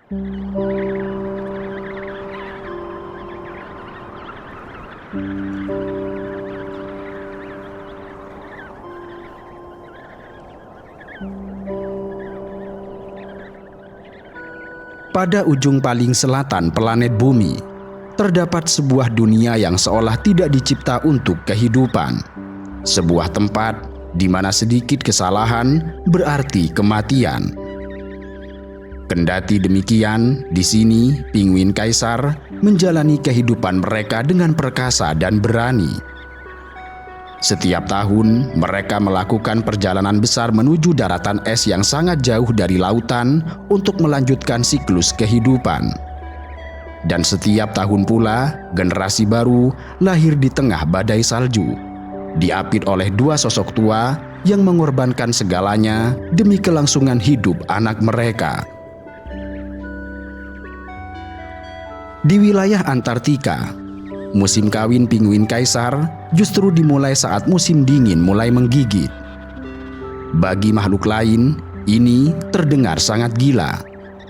Pada ujung paling selatan planet Bumi, terdapat sebuah dunia yang seolah tidak dicipta untuk kehidupan. Sebuah tempat di mana sedikit kesalahan berarti kematian. Kendati demikian, di sini penguin kaisar menjalani kehidupan mereka dengan perkasa dan berani. Setiap tahun, mereka melakukan perjalanan besar menuju daratan es yang sangat jauh dari lautan untuk melanjutkan siklus kehidupan. Dan setiap tahun pula, generasi baru lahir di tengah badai salju, diapit oleh dua sosok tua yang mengorbankan segalanya demi kelangsungan hidup anak mereka. Di wilayah Antartika, musim kawin penguin kaisar justru dimulai saat musim dingin mulai menggigit. Bagi makhluk lain, ini terdengar sangat gila.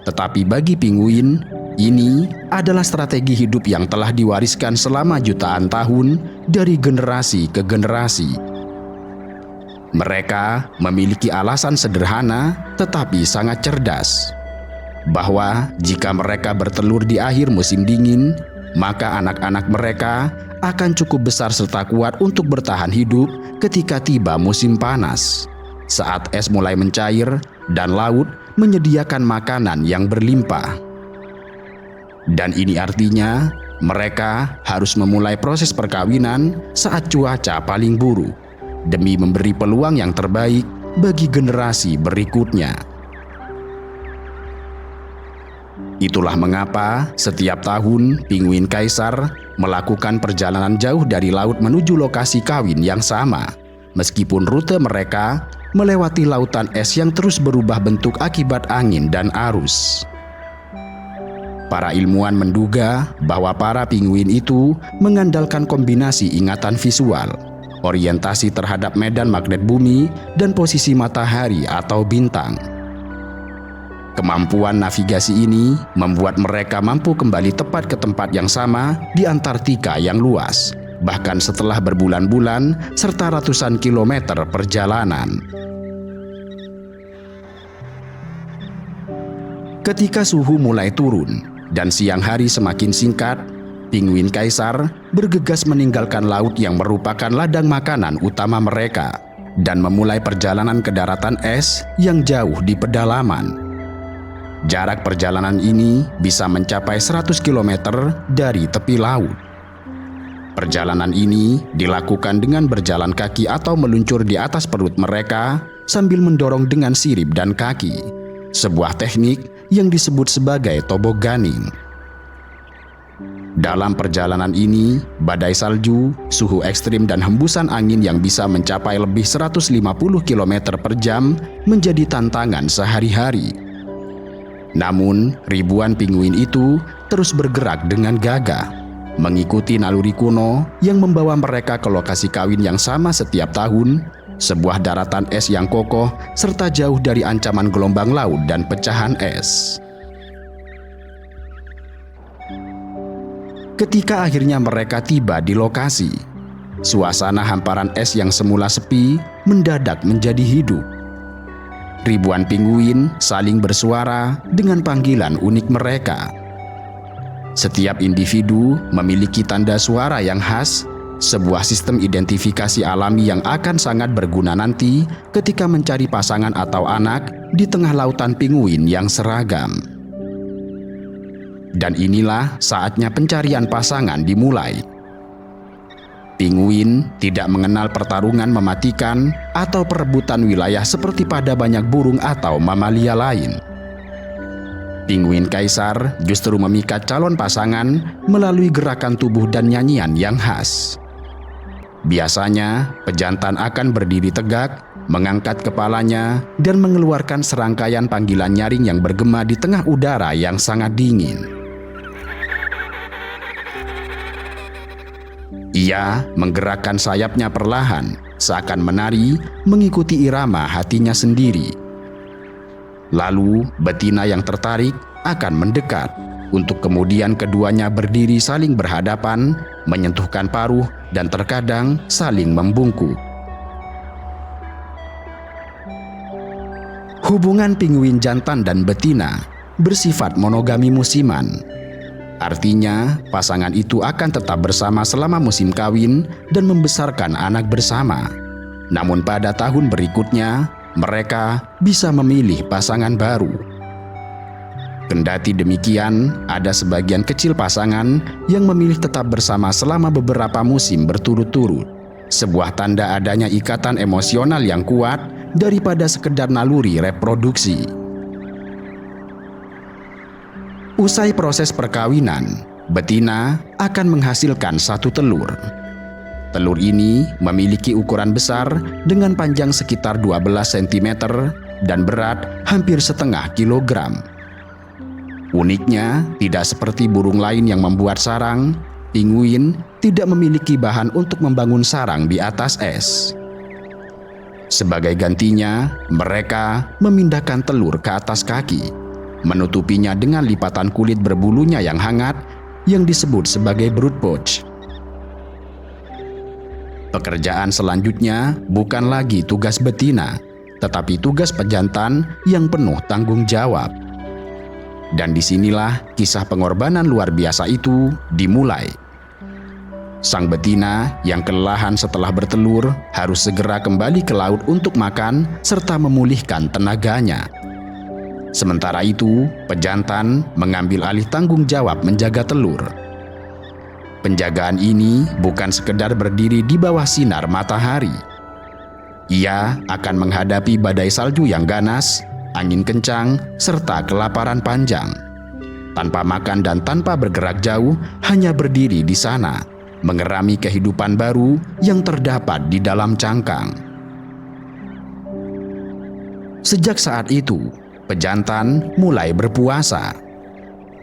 Tetapi bagi penguin, ini adalah strategi hidup yang telah diwariskan selama jutaan tahun dari generasi ke generasi. Mereka memiliki alasan sederhana tetapi sangat cerdas, bahwa jika mereka bertelur di akhir musim dingin, maka anak-anak mereka akan cukup besar serta kuat untuk bertahan hidup ketika tiba musim panas, saat es mulai mencair dan laut menyediakan makanan yang berlimpah. Dan ini artinya mereka harus memulai proses perkawinan saat cuaca paling buruk, demi memberi peluang yang terbaik bagi generasi berikutnya. Itulah mengapa setiap tahun penguin kaisar melakukan perjalanan jauh dari laut menuju lokasi kawin yang sama, meskipun rute mereka melewati lautan es yang terus berubah bentuk akibat angin dan arus. Para ilmuwan menduga bahwa para penguin itu mengandalkan kombinasi ingatan visual, orientasi terhadap medan magnet bumi, dan posisi matahari atau bintang. Kemampuan navigasi ini membuat mereka mampu kembali tepat ke tempat yang sama di Antartika yang luas, bahkan setelah berbulan-bulan serta ratusan kilometer perjalanan. Ketika suhu mulai turun dan siang hari semakin singkat, penguin kaisar bergegas meninggalkan laut yang merupakan ladang makanan utama mereka dan memulai perjalanan ke daratan es yang jauh di pedalaman. Jarak perjalanan ini bisa mencapai 100 km dari tepi laut. Perjalanan ini dilakukan dengan berjalan kaki atau meluncur di atas perut mereka sambil mendorong dengan sirip dan kaki, sebuah teknik yang disebut sebagai tobogganing. Dalam perjalanan ini, badai salju, suhu ekstrim dan hembusan angin yang bisa mencapai lebih 150 km per jam menjadi tantangan sehari-hari. Namun, ribuan penguin itu terus bergerak dengan gagah, mengikuti naluri kuno yang membawa mereka ke lokasi kawin yang sama setiap tahun, sebuah daratan es yang kokoh serta jauh dari ancaman gelombang laut dan pecahan es. Ketika akhirnya mereka tiba di lokasi, suasana hamparan es yang semula sepi mendadak menjadi hidup. Ribuan penguin saling bersuara dengan panggilan unik mereka. Setiap individu memiliki tanda suara yang khas, sebuah sistem identifikasi alami yang akan sangat berguna nanti ketika mencari pasangan atau anak di tengah lautan penguin yang seragam. Dan inilah saatnya pencarian pasangan dimulai. Penguin tidak mengenal pertarungan mematikan atau perebutan wilayah seperti pada banyak burung atau mamalia lain. Penguin kaisar justru memikat calon pasangan melalui gerakan tubuh dan nyanyian yang khas. Biasanya, pejantan akan berdiri tegak, mengangkat kepalanya, dan mengeluarkan serangkaian panggilan nyaring yang bergema di tengah udara yang sangat dingin. Ia menggerakkan sayapnya perlahan, seakan menari mengikuti irama hatinya sendiri. Lalu betina yang tertarik akan mendekat, untuk kemudian keduanya berdiri saling berhadapan, menyentuhkan paruh, dan terkadang saling membungkuk. Hubungan penguin jantan dan betina bersifat monogami musiman. Artinya, pasangan itu akan tetap bersama selama musim kawin dan membesarkan anak bersama. Namun pada tahun berikutnya, mereka bisa memilih pasangan baru. Kendati demikian, ada sebagian kecil pasangan yang memilih tetap bersama selama beberapa musim berturut-turut. Sebuah tanda adanya ikatan emosional yang kuat daripada sekedar naluri reproduksi. Usai proses perkawinan, betina akan menghasilkan satu telur. Telur ini memiliki ukuran besar dengan panjang sekitar 12 cm dan berat hampir setengah kilogram. Uniknya, tidak seperti burung lain yang membuat sarang, penguin tidak memiliki bahan untuk membangun sarang di atas es. Sebagai gantinya, mereka memindahkan telur ke atas kaki, menutupinya dengan lipatan kulit berbulunya yang hangat yang disebut sebagai brood pouch. Pekerjaan selanjutnya bukan lagi tugas betina, tetapi tugas pejantan yang penuh tanggung jawab. Dan disinilah kisah pengorbanan luar biasa itu dimulai. Sang betina yang kelelahan setelah bertelur harus segera kembali ke laut untuk makan serta memulihkan tenaganya. Sementara itu, pejantan mengambil alih tanggung jawab menjaga telur. Penjagaan ini bukan sekedar berdiri di bawah sinar matahari. Ia akan menghadapi badai salju yang ganas, angin kencang, serta kelaparan panjang. Tanpa makan dan tanpa bergerak jauh, hanya berdiri di sana, mengerami kehidupan baru yang terdapat di dalam cangkang. Sejak saat itu, pejantan mulai berpuasa.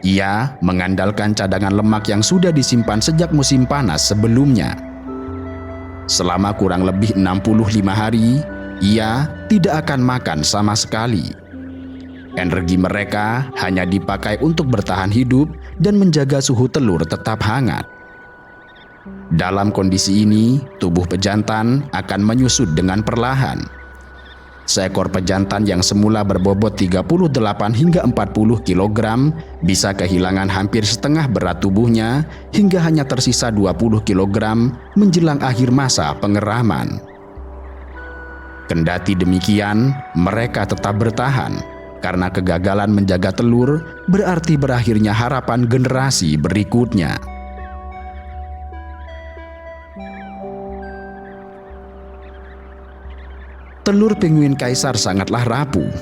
Ia mengandalkan cadangan lemak yang sudah disimpan sejak musim panas sebelumnya. Selama kurang lebih 65 hari, ia tidak akan makan sama sekali. Energi mereka hanya dipakai untuk bertahan hidup dan menjaga suhu telur tetap hangat. Dalam kondisi ini, tubuh pejantan akan menyusut dengan perlahan. Seekor pejantan yang semula berbobot 38 hingga 40 kg bisa kehilangan hampir setengah berat tubuhnya hingga hanya tersisa 20 kg menjelang akhir masa pengeraman. Kendati demikian, mereka tetap bertahan karena kegagalan menjaga telur berarti berakhirnya harapan generasi berikutnya. Telur penguin kaisar sangatlah rapuh.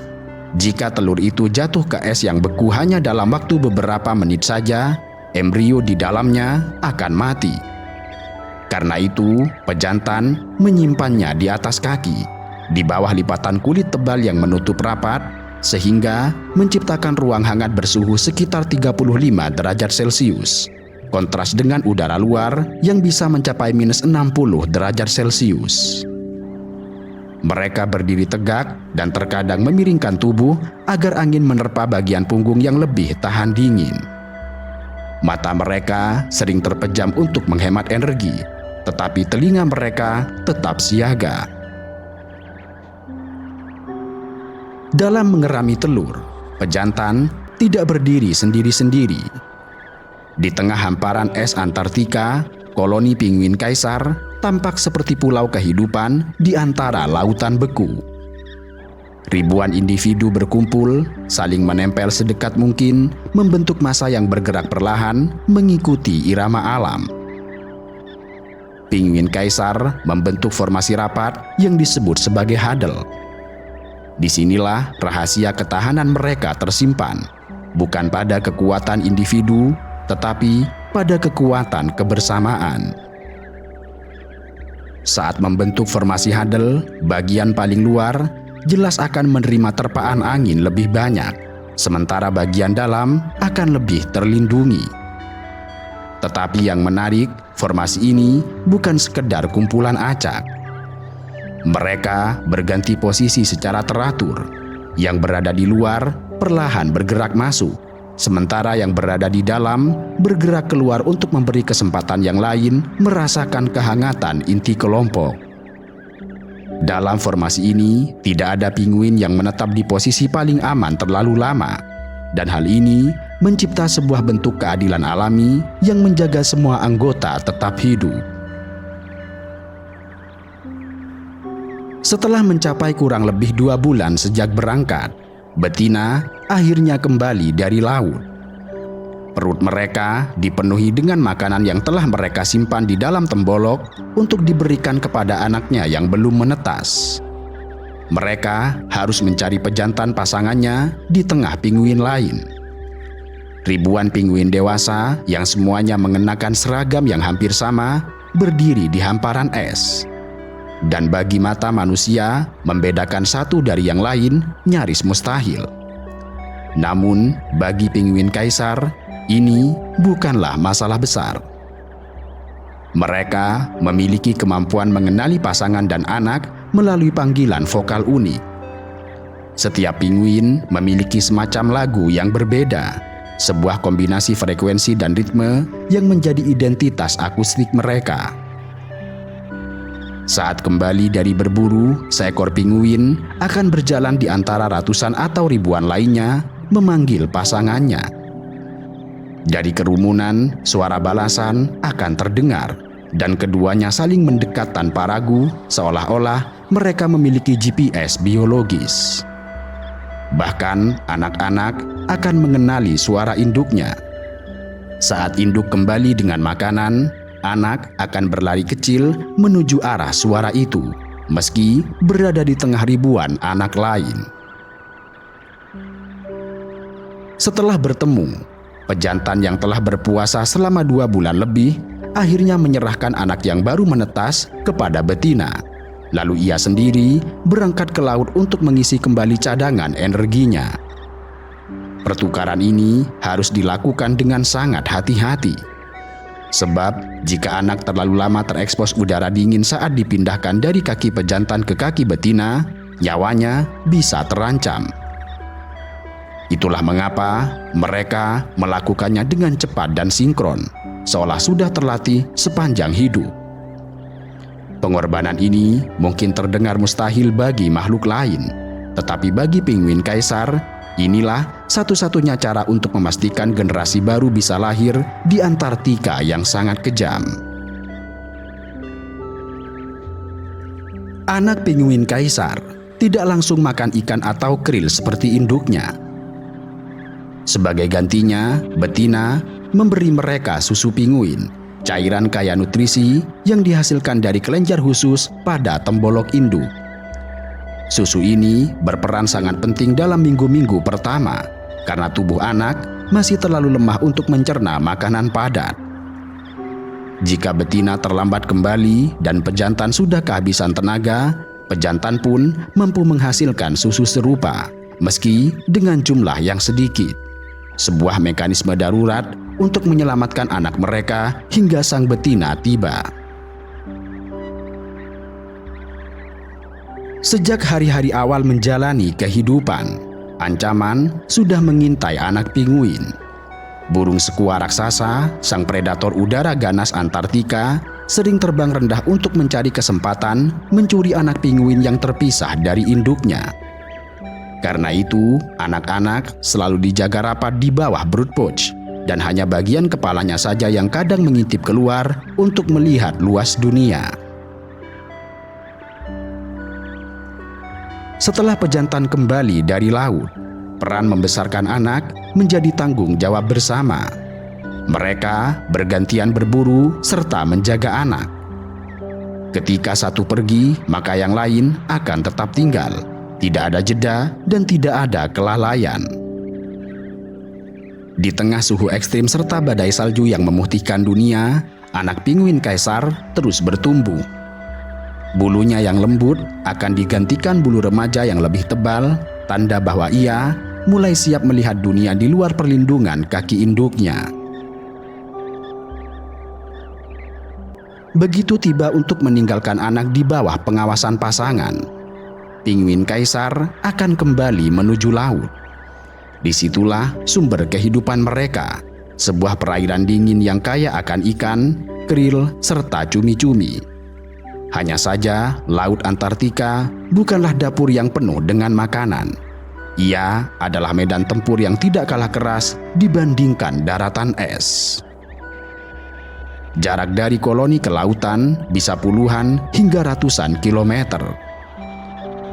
Jika telur itu jatuh ke es yang beku hanya dalam waktu beberapa menit saja, embrio di dalamnya akan mati. Karena itu, pejantan menyimpannya di atas kaki, di bawah lipatan kulit tebal yang menutup rapat, sehingga menciptakan ruang hangat bersuhu sekitar 35 derajat Celcius. Kontras dengan udara luar yang bisa mencapai minus 60 derajat Celcius. Mereka berdiri tegak dan terkadang memiringkan tubuh agar angin menerpa bagian punggung yang lebih tahan dingin. Mata mereka sering terpejam untuk menghemat energi, tetapi telinga mereka tetap siaga. Dalam mengerami telur, pejantan tidak berdiri sendiri-sendiri. Di tengah hamparan es Antartika, koloni penguin kaisar tampak seperti pulau kehidupan di antara lautan beku. Ribuan individu berkumpul, saling menempel sedekat mungkin, membentuk massa yang bergerak perlahan mengikuti irama alam. Penguin kaisar membentuk formasi rapat yang disebut sebagai huddle. Disinilah rahasia ketahanan mereka tersimpan, bukan pada kekuatan individu, tetapi pada kekuatan kebersamaan. Saat membentuk formasi huddle, bagian paling luar jelas akan menerima terpaan angin lebih banyak, sementara bagian dalam akan lebih terlindungi. Tetapi yang menarik, formasi ini bukan sekedar kumpulan acak. Mereka berganti posisi secara teratur. Yang berada di luar perlahan bergerak masuk, sementara yang berada di dalam bergerak keluar untuk memberi kesempatan yang lain merasakan kehangatan inti kelompok. Dalam formasi ini, tidak ada pinguin yang menetap di posisi paling aman terlalu lama, dan hal ini mencipta sebuah bentuk keadilan alami yang menjaga semua anggota tetap hidup. Setelah mencapai kurang lebih 2 bulan sejak berangkat, betina akhirnya kembali dari laut. Perut mereka dipenuhi dengan makanan yang telah mereka simpan di dalam tembolok untuk diberikan kepada anaknya yang belum menetas. Mereka harus mencari pejantan pasangannya di tengah pinguin lain. Ribuan pinguin dewasa yang semuanya mengenakan seragam yang hampir sama berdiri di hamparan es. Dan bagi mata manusia, membedakan satu dari yang lain nyaris mustahil. Namun, bagi pinguin kaisar, ini bukanlah masalah besar. Mereka memiliki kemampuan mengenali pasangan dan anak melalui panggilan vokal unik. Setiap pinguin memiliki semacam lagu yang berbeda, sebuah kombinasi frekuensi dan ritme yang menjadi identitas akustik mereka. Saat kembali dari berburu, seekor pinguin akan berjalan di antara ratusan atau ribuan lainnya memanggil pasangannya. Dari kerumunan, suara balasan akan terdengar, dan keduanya saling mendekat tanpa ragu, seolah-olah mereka memiliki GPS biologis. Bahkan anak-anak akan mengenali suara induknya. Saat induk kembali dengan makanan, anak akan berlari kecil menuju arah suara itu, meski berada di tengah ribuan anak lain. Setelah bertemu, pejantan yang telah berpuasa selama 2 bulan lebih akhirnya menyerahkan anak yang baru menetas kepada betina. Lalu ia sendiri berangkat ke laut untuk mengisi kembali cadangan energinya. Pertukaran ini harus dilakukan dengan sangat hati-hati. Sebab jika anak terlalu lama terekspos udara dingin saat dipindahkan dari kaki pejantan ke kaki betina, nyawanya bisa terancam. Itulah mengapa mereka melakukannya dengan cepat dan sinkron, seolah sudah terlatih sepanjang hidup. Pengorbanan ini mungkin terdengar mustahil bagi makhluk lain, tetapi bagi pinguin kaisar, inilah satu-satunya cara untuk memastikan generasi baru bisa lahir di Antartika yang sangat kejam. Anak pinguin kaisar tidak langsung makan ikan atau krill seperti induknya. Sebagai gantinya, betina memberi mereka susu pinguin, cairan kaya nutrisi yang dihasilkan dari kelenjar khusus pada tembolok induk. Susu ini berperan sangat penting dalam minggu-minggu pertama, karena tubuh anak masih terlalu lemah untuk mencerna makanan padat. Jika betina terlambat kembali dan pejantan sudah kehabisan tenaga, pejantan pun mampu menghasilkan susu serupa, meski dengan jumlah yang sedikit. Sebuah mekanisme darurat untuk menyelamatkan anak mereka hingga sang betina tiba. Sejak hari-hari awal menjalani kehidupan, ancaman sudah mengintai anak pinguin. Burung skua raksasa, sang predator udara ganas Antartika, sering terbang rendah untuk mencari kesempatan mencuri anak pinguin yang terpisah dari induknya. Karena itu, anak-anak selalu dijaga rapat di bawah brood pouch, dan hanya bagian kepalanya saja yang kadang mengintip keluar untuk melihat luas dunia. Setelah pejantan kembali dari laut, peran membesarkan anak menjadi tanggung jawab bersama. Mereka bergantian berburu serta menjaga anak. Ketika satu pergi, maka yang lain akan tetap tinggal. Tidak ada jeda dan tidak ada kelalaian. Di tengah suhu ekstrim serta badai salju yang memutihkan dunia, anak pinguin kaisar terus bertumbuh. Bulunya yang lembut akan digantikan bulu remaja yang lebih tebal, tanda bahwa ia mulai siap melihat dunia di luar perlindungan kaki induknya. Begitu tiba untuk meninggalkan anak di bawah pengawasan pasangan, pinguin kaisar akan kembali menuju laut. Disitulah sumber kehidupan mereka, sebuah perairan dingin yang kaya akan ikan, krill, serta cumi-cumi. Hanya saja, Laut Antartika bukanlah dapur yang penuh dengan makanan. Ia adalah medan tempur yang tidak kalah keras dibandingkan daratan es. Jarak dari koloni ke lautan bisa puluhan hingga ratusan kilometer.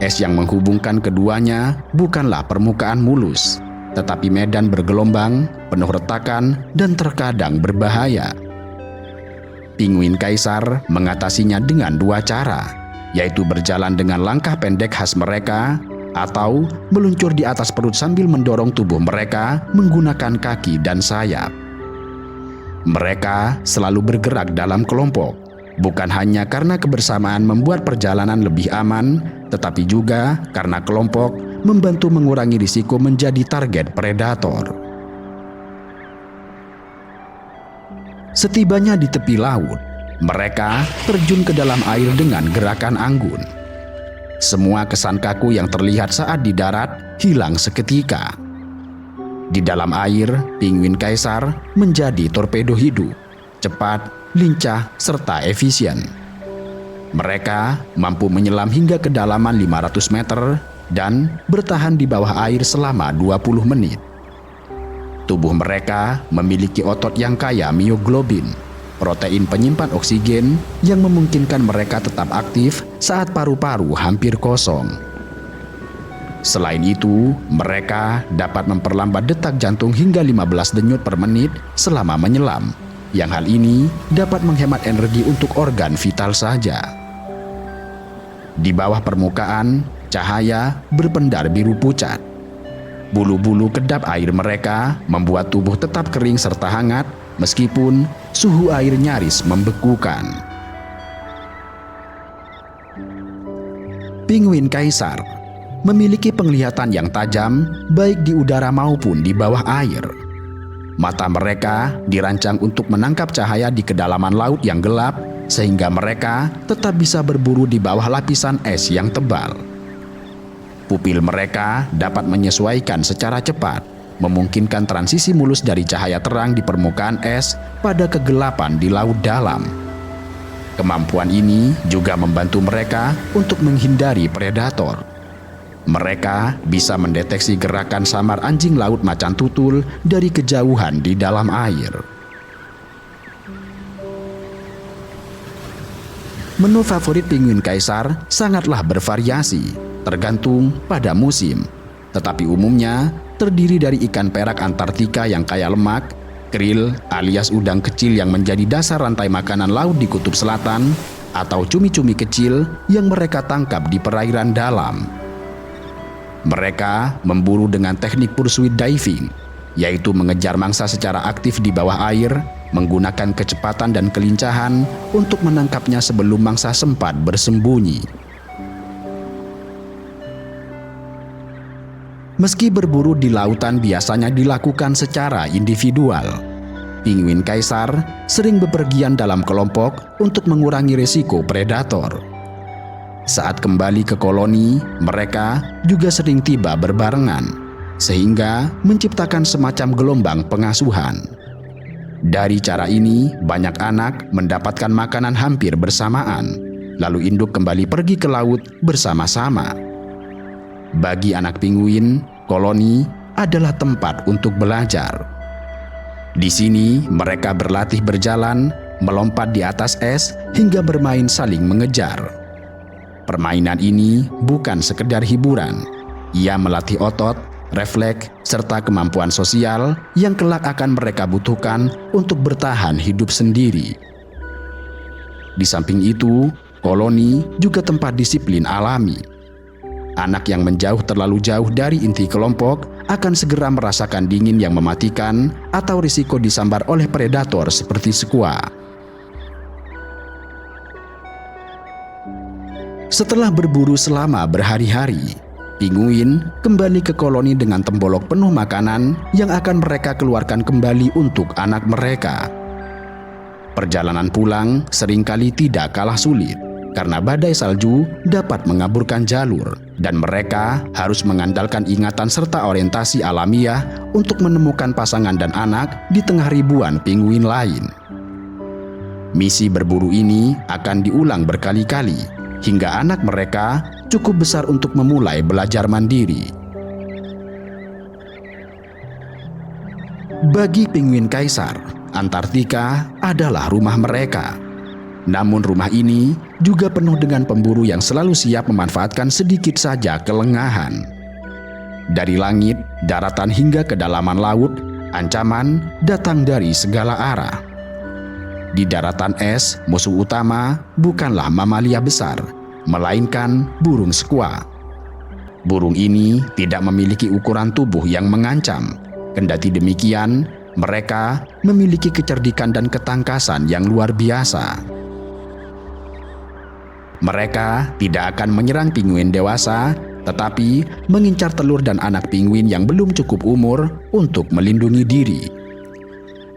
Es yang menghubungkan keduanya bukanlah permukaan mulus, tetapi medan bergelombang, penuh retakan, dan terkadang berbahaya. Pinguin kaisar mengatasinya dengan dua cara, yaitu berjalan dengan langkah pendek khas mereka atau meluncur di atas perut sambil mendorong tubuh mereka menggunakan kaki dan sayap. Mereka selalu bergerak dalam kelompok, bukan hanya karena kebersamaan membuat perjalanan lebih aman, tetapi juga karena kelompok membantu mengurangi risiko menjadi target predator. Setibanya di tepi laut, mereka terjun ke dalam air dengan gerakan anggun. Semua kesan kaku yang terlihat saat di darat hilang seketika. Di dalam air, pinguin kaisar menjadi torpedo hidup, cepat, lincah, serta efisien. Mereka mampu menyelam hingga kedalaman 500 meter dan bertahan di bawah air selama 20 menit. Tubuh mereka memiliki otot yang kaya mioglobin, protein penyimpan oksigen yang memungkinkan mereka tetap aktif saat paru-paru hampir kosong. Selain itu, mereka dapat memperlambat detak jantung hingga 15 denyut per menit selama menyelam, yang hal ini dapat menghemat energi untuk organ vital saja. Di bawah permukaan, cahaya berpendar biru pucat. Bulu-bulu kedap air mereka membuat tubuh tetap kering serta hangat meskipun suhu air nyaris membekukan. Pinguin kaisar memiliki penglihatan yang tajam baik di udara maupun di bawah air. Mata mereka dirancang untuk menangkap cahaya di kedalaman laut yang gelap sehingga mereka tetap bisa berburu di bawah lapisan es yang tebal. Pupil mereka dapat menyesuaikan secara cepat, memungkinkan transisi mulus dari cahaya terang di permukaan es pada kegelapan di laut dalam. Kemampuan ini juga membantu mereka untuk menghindari predator. Mereka bisa mendeteksi gerakan samar anjing laut macan tutul dari kejauhan di dalam air. Menu favorit pinguin kaisar sangatlah bervariasi, tergantung pada musim. Tetapi umumnya terdiri dari ikan perak Antartika yang kaya lemak, krill alias udang kecil yang menjadi dasar rantai makanan laut di kutub selatan, atau cumi-cumi kecil yang mereka tangkap di perairan dalam. Mereka memburu dengan teknik pursuit diving, yaitu mengejar mangsa secara aktif di bawah air, menggunakan kecepatan dan kelincahan untuk menangkapnya sebelum mangsa sempat bersembunyi. Meski berburu di lautan biasanya dilakukan secara individual, pinguin kaisar sering bepergian dalam kelompok untuk mengurangi risiko predator. Saat kembali ke koloni, mereka juga sering tiba berbarengan, sehingga menciptakan semacam gelombang pengasuhan. Dari cara ini, banyak anak mendapatkan makanan hampir bersamaan, lalu induk kembali pergi ke laut bersama-sama. Bagi anak pinguin, koloni adalah tempat untuk belajar. Di sini, mereka berlatih berjalan, melompat di atas es, hingga bermain saling mengejar. Permainan ini bukan sekedar hiburan. Ia melatih otot, refleks, serta kemampuan sosial yang kelak akan mereka butuhkan untuk bertahan hidup sendiri. Di samping itu, koloni juga tempat disiplin alami. Anak yang menjauh terlalu jauh dari inti kelompok akan segera merasakan dingin yang mematikan atau risiko disambar oleh predator seperti sekua. Setelah berburu selama berhari-hari, pinguin kembali ke koloni dengan tembolok penuh makanan yang akan mereka keluarkan kembali untuk anak mereka. Perjalanan pulang seringkali tidak kalah sulit, karena badai salju dapat mengaburkan jalur dan mereka harus mengandalkan ingatan serta orientasi alamiah untuk menemukan pasangan dan anak di tengah ribuan penguin lain. Misi berburu ini akan diulang berkali-kali hingga anak mereka cukup besar untuk memulai belajar mandiri. Bagi penguin kaisar, Antartika adalah rumah mereka. Namun rumah ini juga penuh dengan pemburu yang selalu siap memanfaatkan sedikit saja kelengahan. Dari langit, daratan hingga kedalaman laut, ancaman datang dari segala arah. Di daratan es, musuh utama bukanlah mamalia besar, melainkan burung skua. Burung ini tidak memiliki ukuran tubuh yang mengancam. Kendati demikian, mereka memiliki kecerdikan dan ketangkasan yang luar biasa. Mereka tidak akan menyerang penguin dewasa, tetapi mengincar telur dan anak penguin yang belum cukup umur untuk melindungi diri.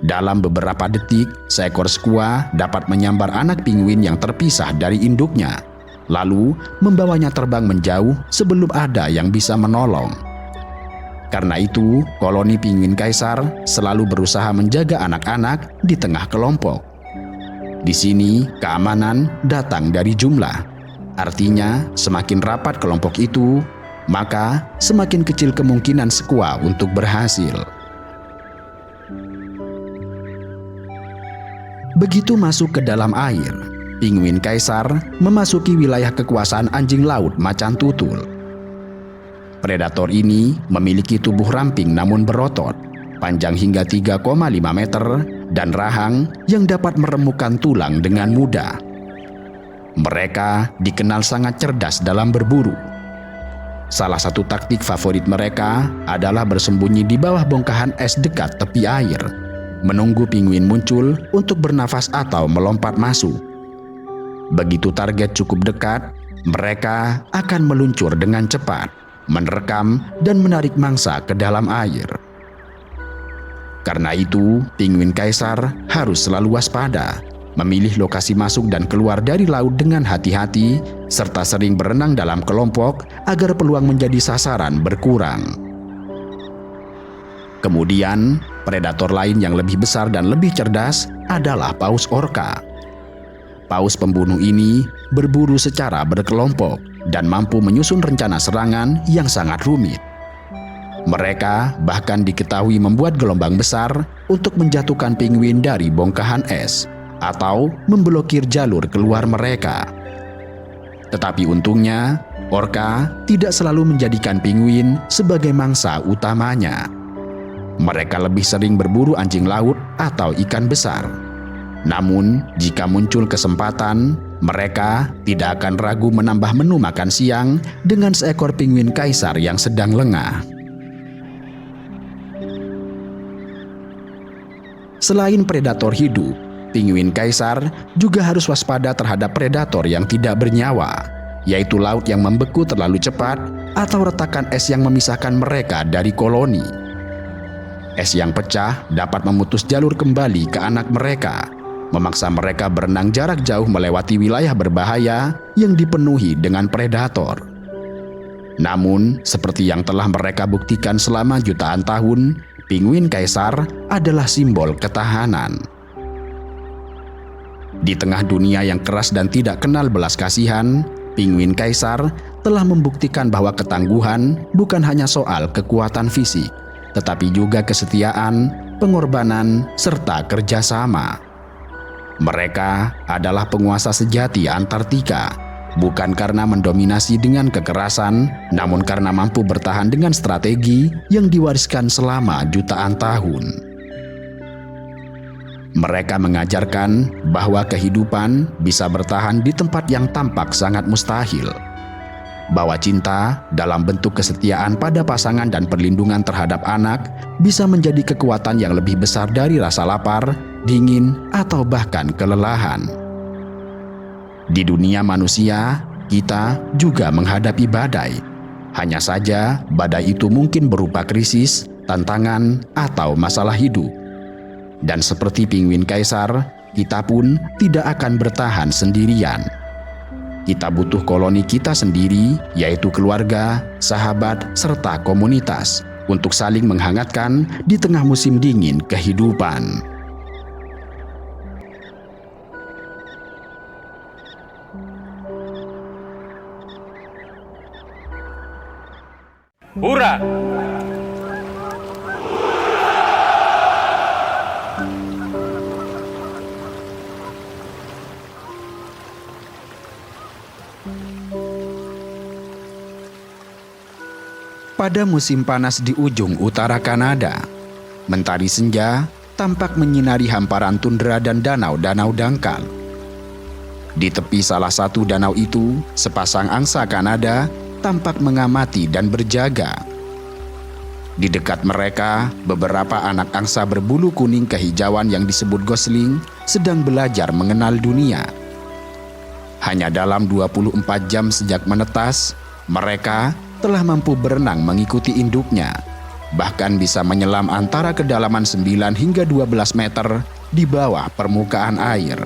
Dalam beberapa detik, seekor skua dapat menyambar anak penguin yang terpisah dari induknya, lalu membawanya terbang menjauh sebelum ada yang bisa menolong. Karena itu, koloni penguin kaisar selalu berusaha menjaga anak-anak di tengah kelompok. Di sini, keamanan datang dari jumlah. Artinya, semakin rapat kelompok itu, maka semakin kecil kemungkinan skua untuk berhasil. Begitu masuk ke dalam air, penguin kaisar memasuki wilayah kekuasaan anjing laut macan tutul. Predator ini memiliki tubuh ramping namun berotot, panjang hingga 3,5 meter, dan rahang yang dapat meremukkan tulang dengan mudah. Mereka dikenal sangat cerdas dalam berburu. Salah satu taktik favorit mereka adalah bersembunyi di bawah bongkahan es dekat tepi air, menunggu penguin muncul untuk bernafas atau melompat masuk. Begitu target cukup dekat, mereka akan meluncur dengan cepat, menerkam dan menarik mangsa ke dalam air. Karena itu, penguin kaisar harus selalu waspada, memilih lokasi masuk dan keluar dari laut dengan hati-hati, serta sering berenang dalam kelompok agar peluang menjadi sasaran berkurang. Kemudian, predator lain yang lebih besar dan lebih cerdas adalah paus orca. Paus pembunuh ini berburu secara berkelompok dan mampu menyusun rencana serangan yang sangat rumit. Mereka bahkan diketahui membuat gelombang besar untuk menjatuhkan penguin dari bongkahan es atau memblokir jalur keluar mereka. Tetapi untungnya, orca tidak selalu menjadikan penguin sebagai mangsa utamanya. Mereka lebih sering berburu anjing laut atau ikan besar. Namun, jika muncul kesempatan, mereka tidak akan ragu menambah menu makan siang dengan seekor penguin kaisar yang sedang lengah. Selain predator hidup, penguin kaisar juga harus waspada terhadap predator yang tidak bernyawa, yaitu laut yang membeku terlalu cepat atau retakan es yang memisahkan mereka dari koloni. Es yang pecah dapat memutus jalur kembali ke anak mereka, memaksa mereka berenang jarak jauh melewati wilayah berbahaya yang dipenuhi dengan predator. Namun, seperti yang telah mereka buktikan selama jutaan tahun, penguin kaisar adalah simbol ketahanan. Di tengah dunia yang keras dan tidak kenal belas kasihan, penguin kaisar telah membuktikan bahwa ketangguhan bukan hanya soal kekuatan fisik, tetapi juga kesetiaan, pengorbanan, serta kerjasama. Mereka adalah penguasa sejati Antartika, bukan karena mendominasi dengan kekerasan, namun karena mampu bertahan dengan strategi yang diwariskan selama jutaan tahun. Mereka mengajarkan bahwa kehidupan bisa bertahan di tempat yang tampak sangat mustahil, bahwa cinta dalam bentuk kesetiaan pada pasangan dan perlindungan terhadap anak bisa menjadi kekuatan yang lebih besar dari rasa lapar, dingin, atau bahkan kelelahan. Di dunia manusia, kita juga menghadapi badai. Hanya saja, badai itu mungkin berupa krisis, tantangan, atau masalah hidup. Dan seperti penguin kaisar, kita pun tidak akan bertahan sendirian. kita butuh koloni kita sendiri, yaitu keluarga, sahabat, serta komunitas, untuk saling menghangatkan di tengah musim dingin kehidupan. Hura! Pada musim panas di ujung utara Kanada, mentari senja tampak menyinari hamparan tundra dan danau-danau dangkal. Di tepi salah satu danau itu, sepasang angsa Kanada tampak mengamati dan berjaga. Di dekat mereka, beberapa anak angsa berbulu kuning kehijauan yang disebut gosling sedang belajar mengenal dunia. Hanya dalam 24 jam sejak menetas, mereka telah mampu berenang mengikuti induknya, bahkan bisa menyelam antara kedalaman 9 hingga 12 meter di bawah permukaan air.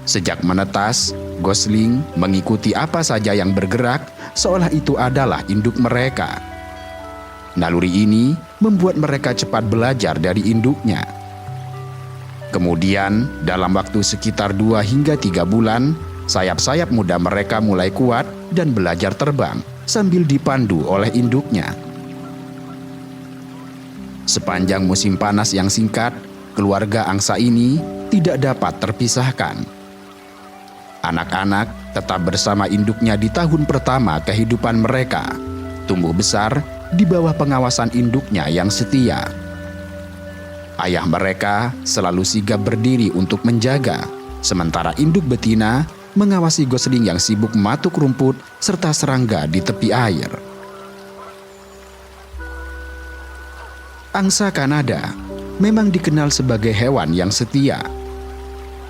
Sejak menetas, gosling mengikuti apa saja yang bergerak seolah itu adalah induk mereka. Naluri ini membuat mereka cepat belajar dari induknya. Kemudian, dalam waktu sekitar 2 hingga 3 bulan, sayap-sayap muda mereka mulai kuat dan belajar terbang sambil dipandu oleh induknya. Sepanjang musim panas yang singkat, keluarga angsa ini tidak dapat terpisahkan. Anak-anak tetap bersama induknya di tahun pertama kehidupan mereka, tumbuh besar di bawah pengawasan induknya yang setia. Ayah mereka selalu sigap berdiri untuk menjaga, sementara induk betina mengawasi gosling yang sibuk mematuk rumput serta serangga di tepi air. Angsa Kanada memang dikenal sebagai hewan yang setia.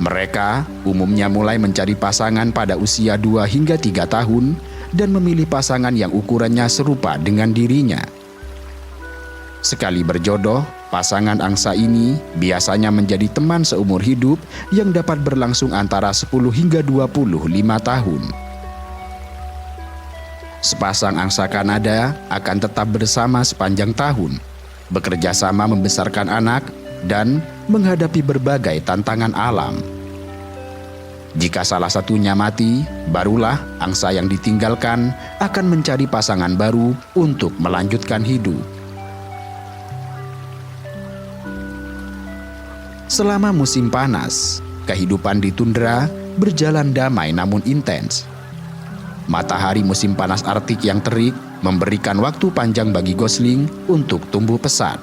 Mereka umumnya mulai mencari pasangan pada usia 2 hingga 3 tahun dan memilih pasangan yang ukurannya serupa dengan dirinya. Sekali berjodoh, pasangan angsa ini biasanya menjadi teman seumur hidup yang dapat berlangsung antara 10 hingga 25 tahun. Sepasang angsa Kanada akan tetap bersama sepanjang tahun, bekerja sama membesarkan anak, dan menghadapi berbagai tantangan alam. Jika salah satunya mati, barulah angsa yang ditinggalkan akan mencari pasangan baru untuk melanjutkan hidup. Selama musim panas, kehidupan di tundra berjalan damai namun intens. Matahari musim panas Arktik yang terik memberikan waktu panjang bagi gosling untuk tumbuh pesat.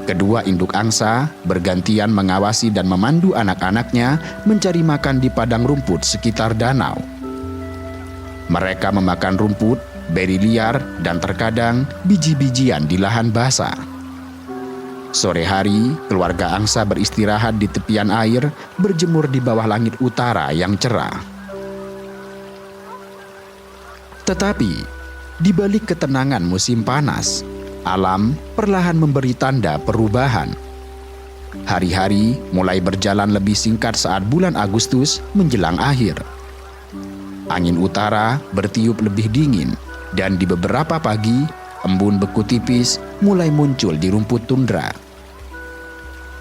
Kedua induk angsa bergantian mengawasi dan memandu anak-anaknya mencari makan di padang rumput sekitar danau. Mereka memakan rumput, beri liar, dan terkadang biji-bijian di lahan basah. Sore hari, keluarga angsa beristirahat di tepian air, berjemur di bawah langit utara yang cerah. Tetapi, di balik ketenangan musim panas, alam perlahan memberi tanda perubahan. Hari-hari mulai berjalan lebih singkat saat bulan Agustus menjelang akhir. Angin utara bertiup lebih dingin, dan di beberapa pagi, embun beku tipis mulai muncul di rumput tundra.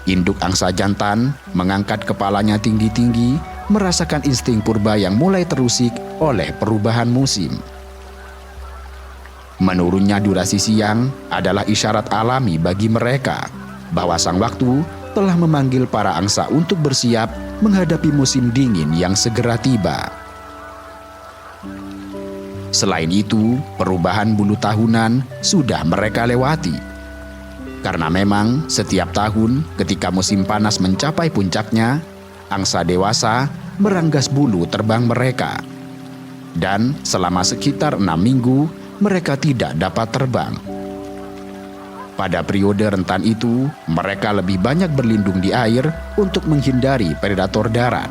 Induk angsa jantan mengangkat kepalanya tinggi-tinggi, merasakan insting purba yang mulai terusik oleh perubahan musim. Menurunnya durasi siang adalah isyarat alami bagi mereka bahwa sang waktu telah memanggil para angsa untuk bersiap menghadapi musim dingin yang segera tiba. Selain itu, perubahan bulu tahunan sudah mereka lewati. Karena memang setiap tahun ketika musim panas mencapai puncaknya, angsa dewasa meranggas bulu terbang mereka. Dan selama sekitar 6 minggu, mereka tidak dapat terbang. Pada periode rentan itu, mereka lebih banyak berlindung di air untuk menghindari predator darat.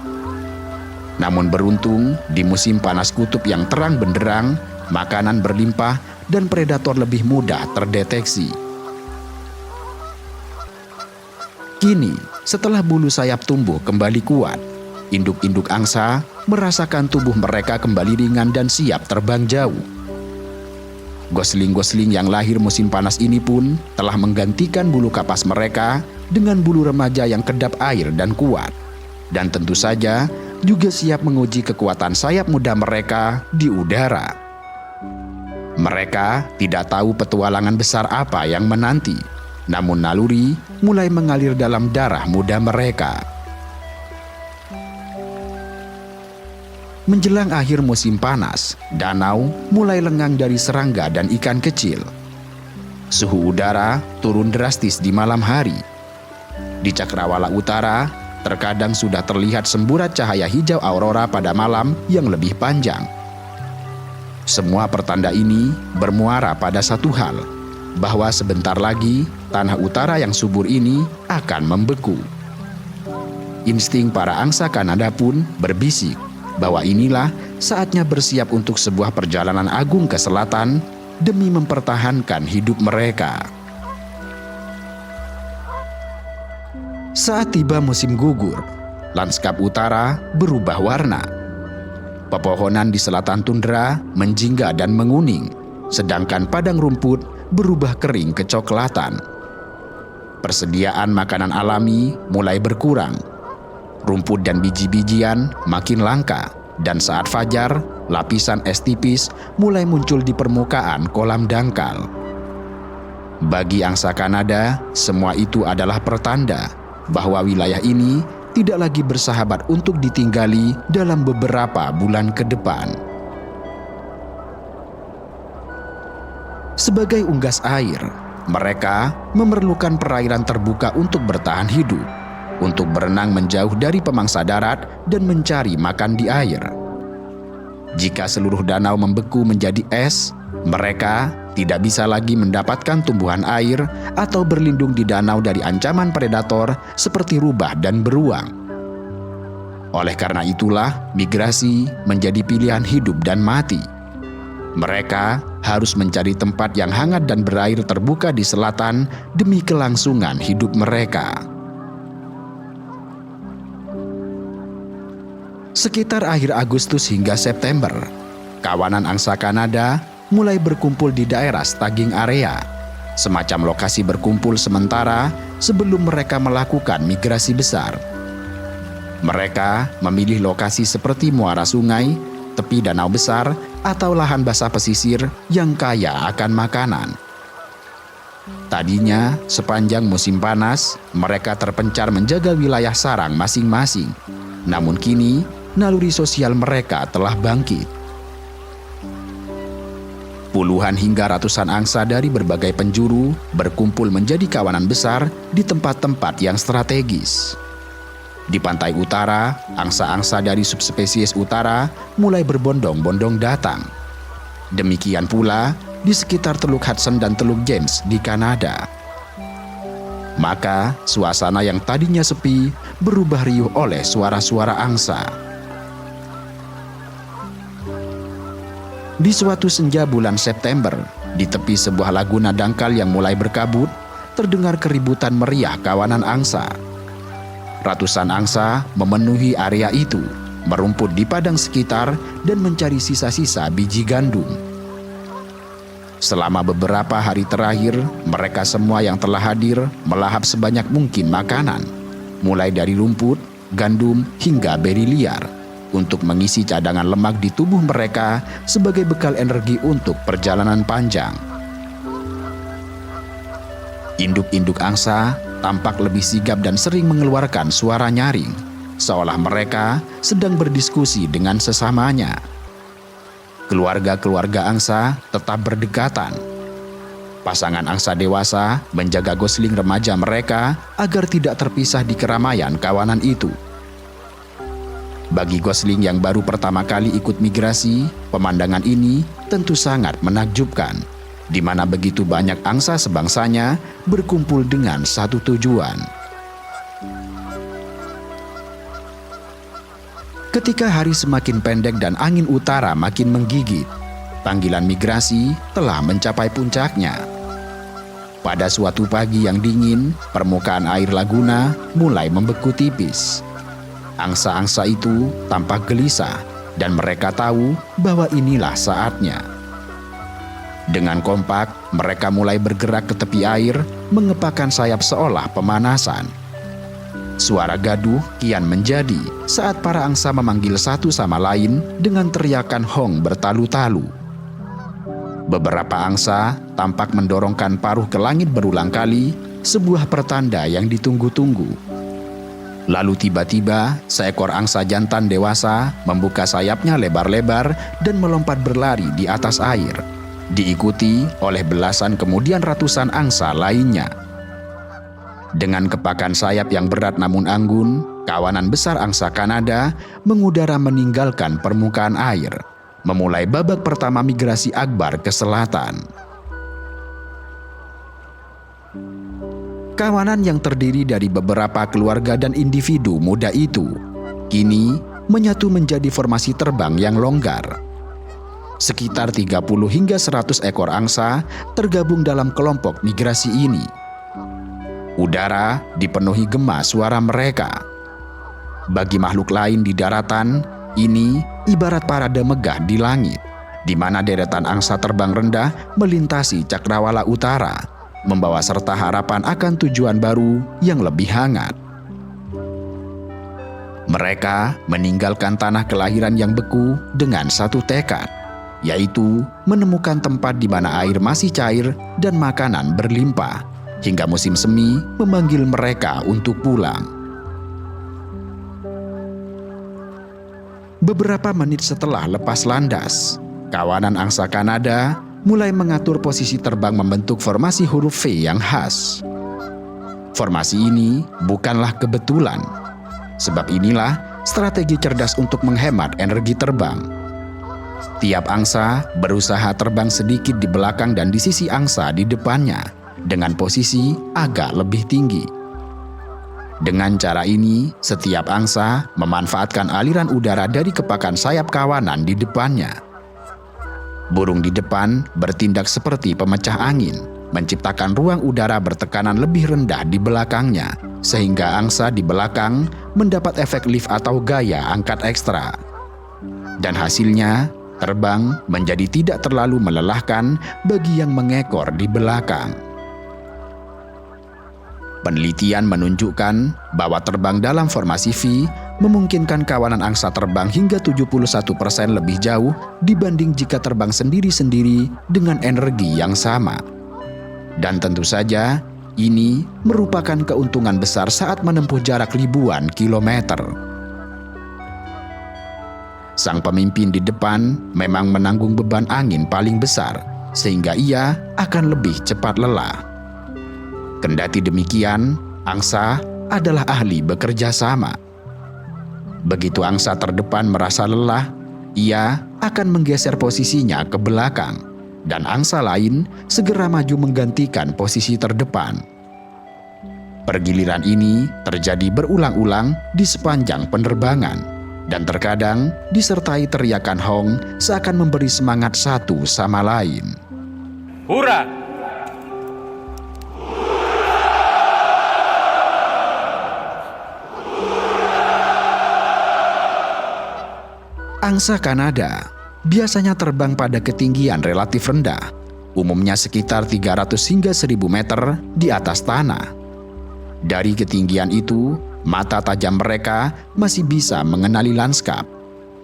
Namun beruntung, di musim panas kutub yang terang benderang, makanan berlimpah dan predator lebih mudah terdeteksi. Kini, setelah bulu sayap tumbuh kembali kuat, Induk-induk angsa merasakan tubuh mereka kembali ringan dan siap terbang jauh. Gosling-gosling yang lahir musim panas ini pun telah menggantikan bulu kapas mereka dengan bulu remaja yang kedap air dan kuat. Dan tentu saja juga siap menguji kekuatan sayap muda mereka di udara. Mereka tidak tahu petualangan besar apa yang menanti, namun naluri mulai mengalir dalam darah muda mereka. Menjelang akhir musim panas, danau mulai lengang dari serangga dan ikan kecil. Suhu udara turun drastis di malam hari. Di Cakrawala Utara, terkadang sudah terlihat semburat cahaya hijau aurora pada malam yang lebih panjang. Semua pertanda ini bermuara pada satu hal, bahwa sebentar lagi tanah utara yang subur ini akan membeku. Insting para angsa Kanada pun berbisik bahwa inilah saatnya bersiap untuk sebuah perjalanan agung ke selatan demi mempertahankan hidup mereka. Saat tiba musim gugur, lanskap utara berubah warna. Pepohonan di selatan tundra menjingga dan menguning, sedangkan padang rumput berubah kering kecoklatan. Persediaan makanan alami mulai berkurang. Rumput dan biji-bijian makin langka, dan saat fajar, lapisan es tipis mulai muncul di permukaan kolam dangkal. Bagi angsa Kanada, semua itu adalah pertanda bahwa wilayah ini tidak lagi bersahabat untuk ditinggali dalam beberapa bulan ke depan. Sebagai unggas air, mereka memerlukan perairan terbuka untuk bertahan hidup, untuk berenang menjauh dari pemangsa darat dan mencari makan di air. Jika seluruh danau membeku menjadi es, mereka tidak bisa lagi mendapatkan tumbuhan air atau berlindung di danau dari ancaman predator seperti rubah dan beruang. Oleh karena itulah, migrasi menjadi pilihan hidup dan mati. Mereka harus mencari tempat yang hangat dan berair terbuka di selatan demi kelangsungan hidup mereka. Sekitar akhir Agustus hingga September, kawanan angsa Kanada mulai berkumpul di daerah staging area, semacam lokasi berkumpul sementara sebelum mereka melakukan migrasi besar. Mereka memilih lokasi seperti muara sungai, tepi danau besar, atau lahan basah pesisir yang kaya akan makanan. Tadinya, sepanjang musim panas, mereka terpencar menjaga wilayah sarang masing-masing. Namun kini, naluri sosial mereka telah bangkit. Puluhan hingga ratusan angsa dari berbagai penjuru berkumpul menjadi kawanan besar di tempat-tempat yang strategis. Di pantai utara, angsa-angsa dari subspesies utara mulai berbondong-bondong datang. Demikian pula di sekitar Teluk Hudson dan Teluk James di Kanada. Maka suasana yang tadinya sepi berubah riuh oleh suara-suara angsa. Di suatu senja bulan September, di tepi sebuah laguna dangkal yang mulai berkabut, terdengar keributan meriah kawanan angsa. Ratusan angsa memenuhi area itu, merumput di padang sekitar dan mencari sisa-sisa biji gandum. Selama beberapa hari terakhir, mereka semua yang telah hadir melahap sebanyak mungkin makanan, mulai dari rumput, gandum, hingga beri liar, untuk mengisi cadangan lemak di tubuh mereka sebagai bekal energi untuk perjalanan panjang. Induk-induk angsa tampak lebih sigap dan sering mengeluarkan suara nyaring, seolah mereka sedang berdiskusi dengan sesamanya. Keluarga-keluarga angsa tetap berdekatan. Pasangan angsa dewasa menjaga gosling remaja mereka agar tidak terpisah di keramaian kawanan itu. Bagi gosling yang baru pertama kali ikut migrasi, pemandangan ini tentu sangat menakjubkan, di mana begitu banyak angsa sebangsanya berkumpul dengan satu tujuan. Ketika hari semakin pendek dan angin utara makin menggigit, panggilan migrasi telah mencapai puncaknya. Pada suatu pagi yang dingin, permukaan air laguna mulai membeku tipis. Angsa-angsa itu tampak gelisah dan mereka tahu bahwa inilah saatnya. Dengan kompak, mereka mulai bergerak ke tepi air, mengepakkan sayap seolah pemanasan. Suara gaduh kian menjadi saat para angsa memanggil satu sama lain dengan teriakan hong bertalu-talu. Beberapa angsa tampak mendorongkan paruh ke langit berulang kali, sebuah pertanda yang ditunggu-tunggu. Lalu tiba-tiba seekor angsa jantan dewasa membuka sayapnya lebar-lebar dan melompat berlari di atas air, diikuti oleh belasan kemudian ratusan angsa lainnya. Dengan kepakan sayap yang berat namun anggun, kawanan besar angsa Kanada mengudara meninggalkan permukaan air, memulai babak pertama migrasi akbar ke selatan. Kawanan yang terdiri dari beberapa keluarga dan individu muda itu kini menyatu menjadi formasi terbang yang longgar. Sekitar 30 hingga 100 ekor angsa tergabung dalam kelompok migrasi ini. Udara dipenuhi gema suara mereka. Bagi makhluk lain di daratan, ini ibarat parade megah di langit, di mana deretan angsa terbang rendah melintasi cakrawala utara, membawa serta harapan akan tujuan baru yang lebih hangat. Mereka meninggalkan tanah kelahiran yang beku dengan satu tekad, yaitu menemukan tempat di mana air masih cair dan makanan berlimpah, hingga musim semi memanggil mereka untuk pulang. Beberapa menit setelah lepas landas, kawanan angsa Kanada mulai mengatur posisi terbang membentuk formasi huruf V yang khas. Formasi ini bukanlah kebetulan, sebab inilah strategi cerdas untuk menghemat energi terbang. Tiap angsa berusaha terbang sedikit di belakang dan di sisi angsa di depannya, dengan posisi agak lebih tinggi. Dengan cara ini, setiap angsa memanfaatkan aliran udara dari kepakan sayap kawanan di depannya. Burung di depan bertindak seperti pemecah angin, menciptakan ruang udara bertekanan lebih rendah di belakangnya, sehingga angsa di belakang mendapat efek lift atau gaya angkat ekstra. Dan hasilnya, terbang menjadi tidak terlalu melelahkan bagi yang mengekor di belakang. Penelitian menunjukkan bahwa terbang dalam formasi V memungkinkan kawanan angsa terbang hingga 71% lebih jauh dibanding jika terbang sendiri-sendiri dengan energi yang sama. Dan tentu saja, ini merupakan keuntungan besar saat menempuh jarak ribuan kilometer. Sang pemimpin di depan memang menanggung beban angin paling besar, sehingga ia akan lebih cepat lelah. Kendati demikian, angsa adalah ahli bekerja sama. Begitu angsa terdepan merasa lelah, ia akan menggeser posisinya ke belakang, dan angsa lain segera maju menggantikan posisi terdepan. Pergiliran ini terjadi berulang-ulang di sepanjang penerbangan, dan terkadang disertai teriakan hong seakan memberi semangat satu sama lain. Hura! Angsa Kanada biasanya terbang pada ketinggian relatif rendah, umumnya sekitar 300 hingga 1000 meter di atas tanah. Dari ketinggian itu, mata tajam mereka masih bisa mengenali lanskap.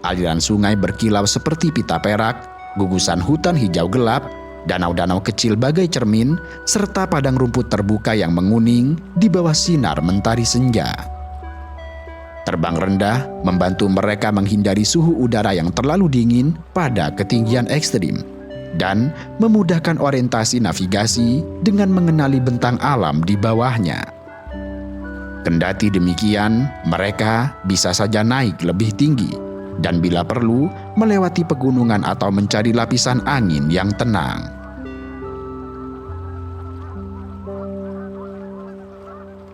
Aliran sungai berkilau seperti pita perak, gugusan hutan hijau gelap, danau-danau kecil bagai cermin, serta padang rumput terbuka yang menguning di bawah sinar mentari senja. Terbang rendah membantu mereka menghindari suhu udara yang terlalu dingin pada ketinggian ekstrim dan memudahkan orientasi navigasi dengan mengenali bentang alam di bawahnya. Kendati demikian, mereka bisa saja naik lebih tinggi dan bila perlu melewati pegunungan atau mencari lapisan angin yang tenang.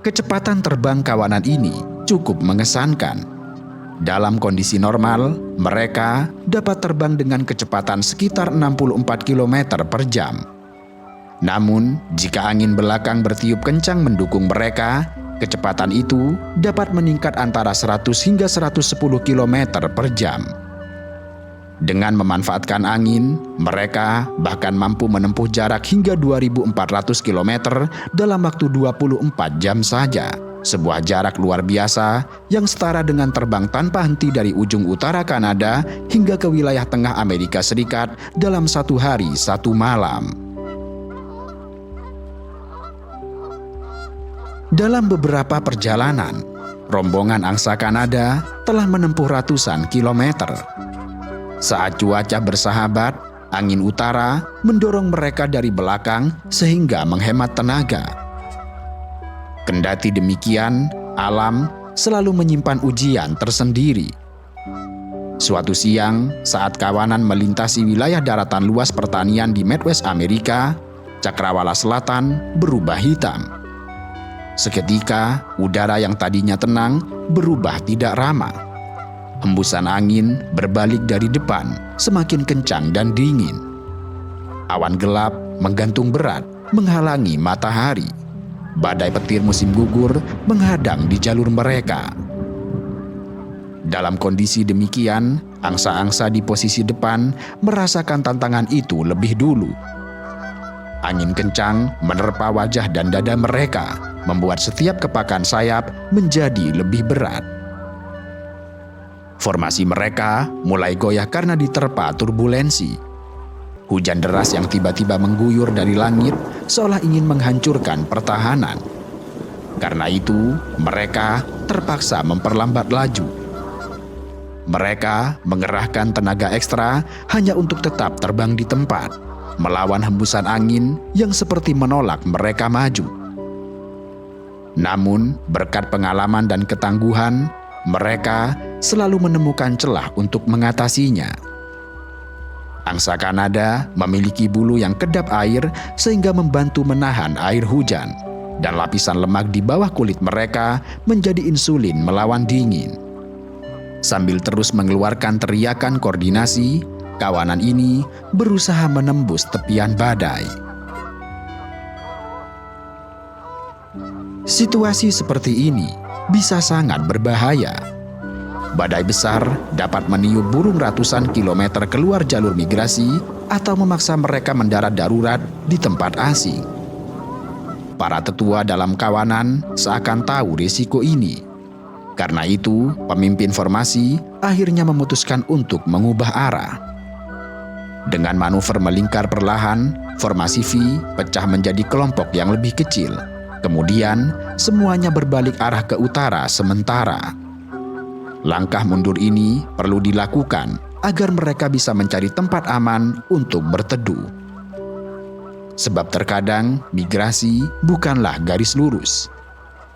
Kecepatan terbang kawanan ini cukup mengesankan. Dalam kondisi normal, mereka dapat terbang dengan kecepatan sekitar 64 km per jam. Namun, jika angin belakang bertiup kencang mendukung mereka, Kecepatan itu dapat meningkat antara 100 hingga 110 km per jam. Dengan memanfaatkan angin, mereka bahkan mampu menempuh jarak hingga 2.400 km dalam waktu 24 jam saja. Sebuah jarak luar biasa yang setara dengan terbang tanpa henti dari ujung utara Kanada hingga ke wilayah tengah Amerika Serikat dalam satu hari satu malam. Dalam beberapa perjalanan, rombongan angsa Kanada telah menempuh ratusan kilometer. Saat cuaca bersahabat, angin utara mendorong mereka dari belakang sehingga menghemat tenaga. Kendati demikian, alam selalu menyimpan ujian tersendiri. Suatu siang, saat kawanan melintasi wilayah daratan luas pertanian di Midwest Amerika, cakrawala selatan berubah hitam. Seketika, udara yang tadinya tenang berubah tidak ramah. Hembusan angin berbalik dari depan, semakin kencang dan dingin. Awan gelap menggantung berat, menghalangi matahari. Badai petir musim gugur menghadang di jalur mereka. Dalam kondisi demikian, angsa-angsa di posisi depan merasakan tantangan itu lebih dulu. Angin kencang menerpa wajah dan dada mereka, membuat setiap kepakan sayap menjadi lebih berat. Formasi mereka mulai goyah karena diterpa turbulensi. Hujan deras yang tiba-tiba mengguyur dari langit seolah ingin menghancurkan pertahanan. Karena itu, mereka terpaksa memperlambat laju. Mereka mengerahkan tenaga ekstra hanya untuk tetap terbang di tempat, melawan hembusan angin yang seperti menolak mereka maju. Namun, berkat pengalaman dan ketangguhan, mereka selalu menemukan celah untuk mengatasinya. Angsa Kanada memiliki bulu yang kedap air sehingga membantu menahan air hujan, dan lapisan lemak di bawah kulit mereka menjadi insulin melawan dingin. Sambil terus mengeluarkan teriakan koordinasi, kawanan ini berusaha menembus tepian badai. Situasi seperti ini bisa sangat berbahaya. Badai besar dapat meniup burung ratusan kilometer keluar jalur migrasi atau memaksa mereka mendarat darurat di tempat asing. Para tetua dalam kawanan seakan tahu risiko ini. Karena itu, pemimpin formasi akhirnya memutuskan untuk mengubah arah. Dengan manuver melingkar perlahan, formasi V pecah menjadi kelompok yang lebih kecil. Kemudian, semuanya berbalik arah ke utara sementara. Langkah mundur ini perlu dilakukan agar mereka bisa mencari tempat aman untuk berteduh. Sebab terkadang migrasi bukanlah garis lurus.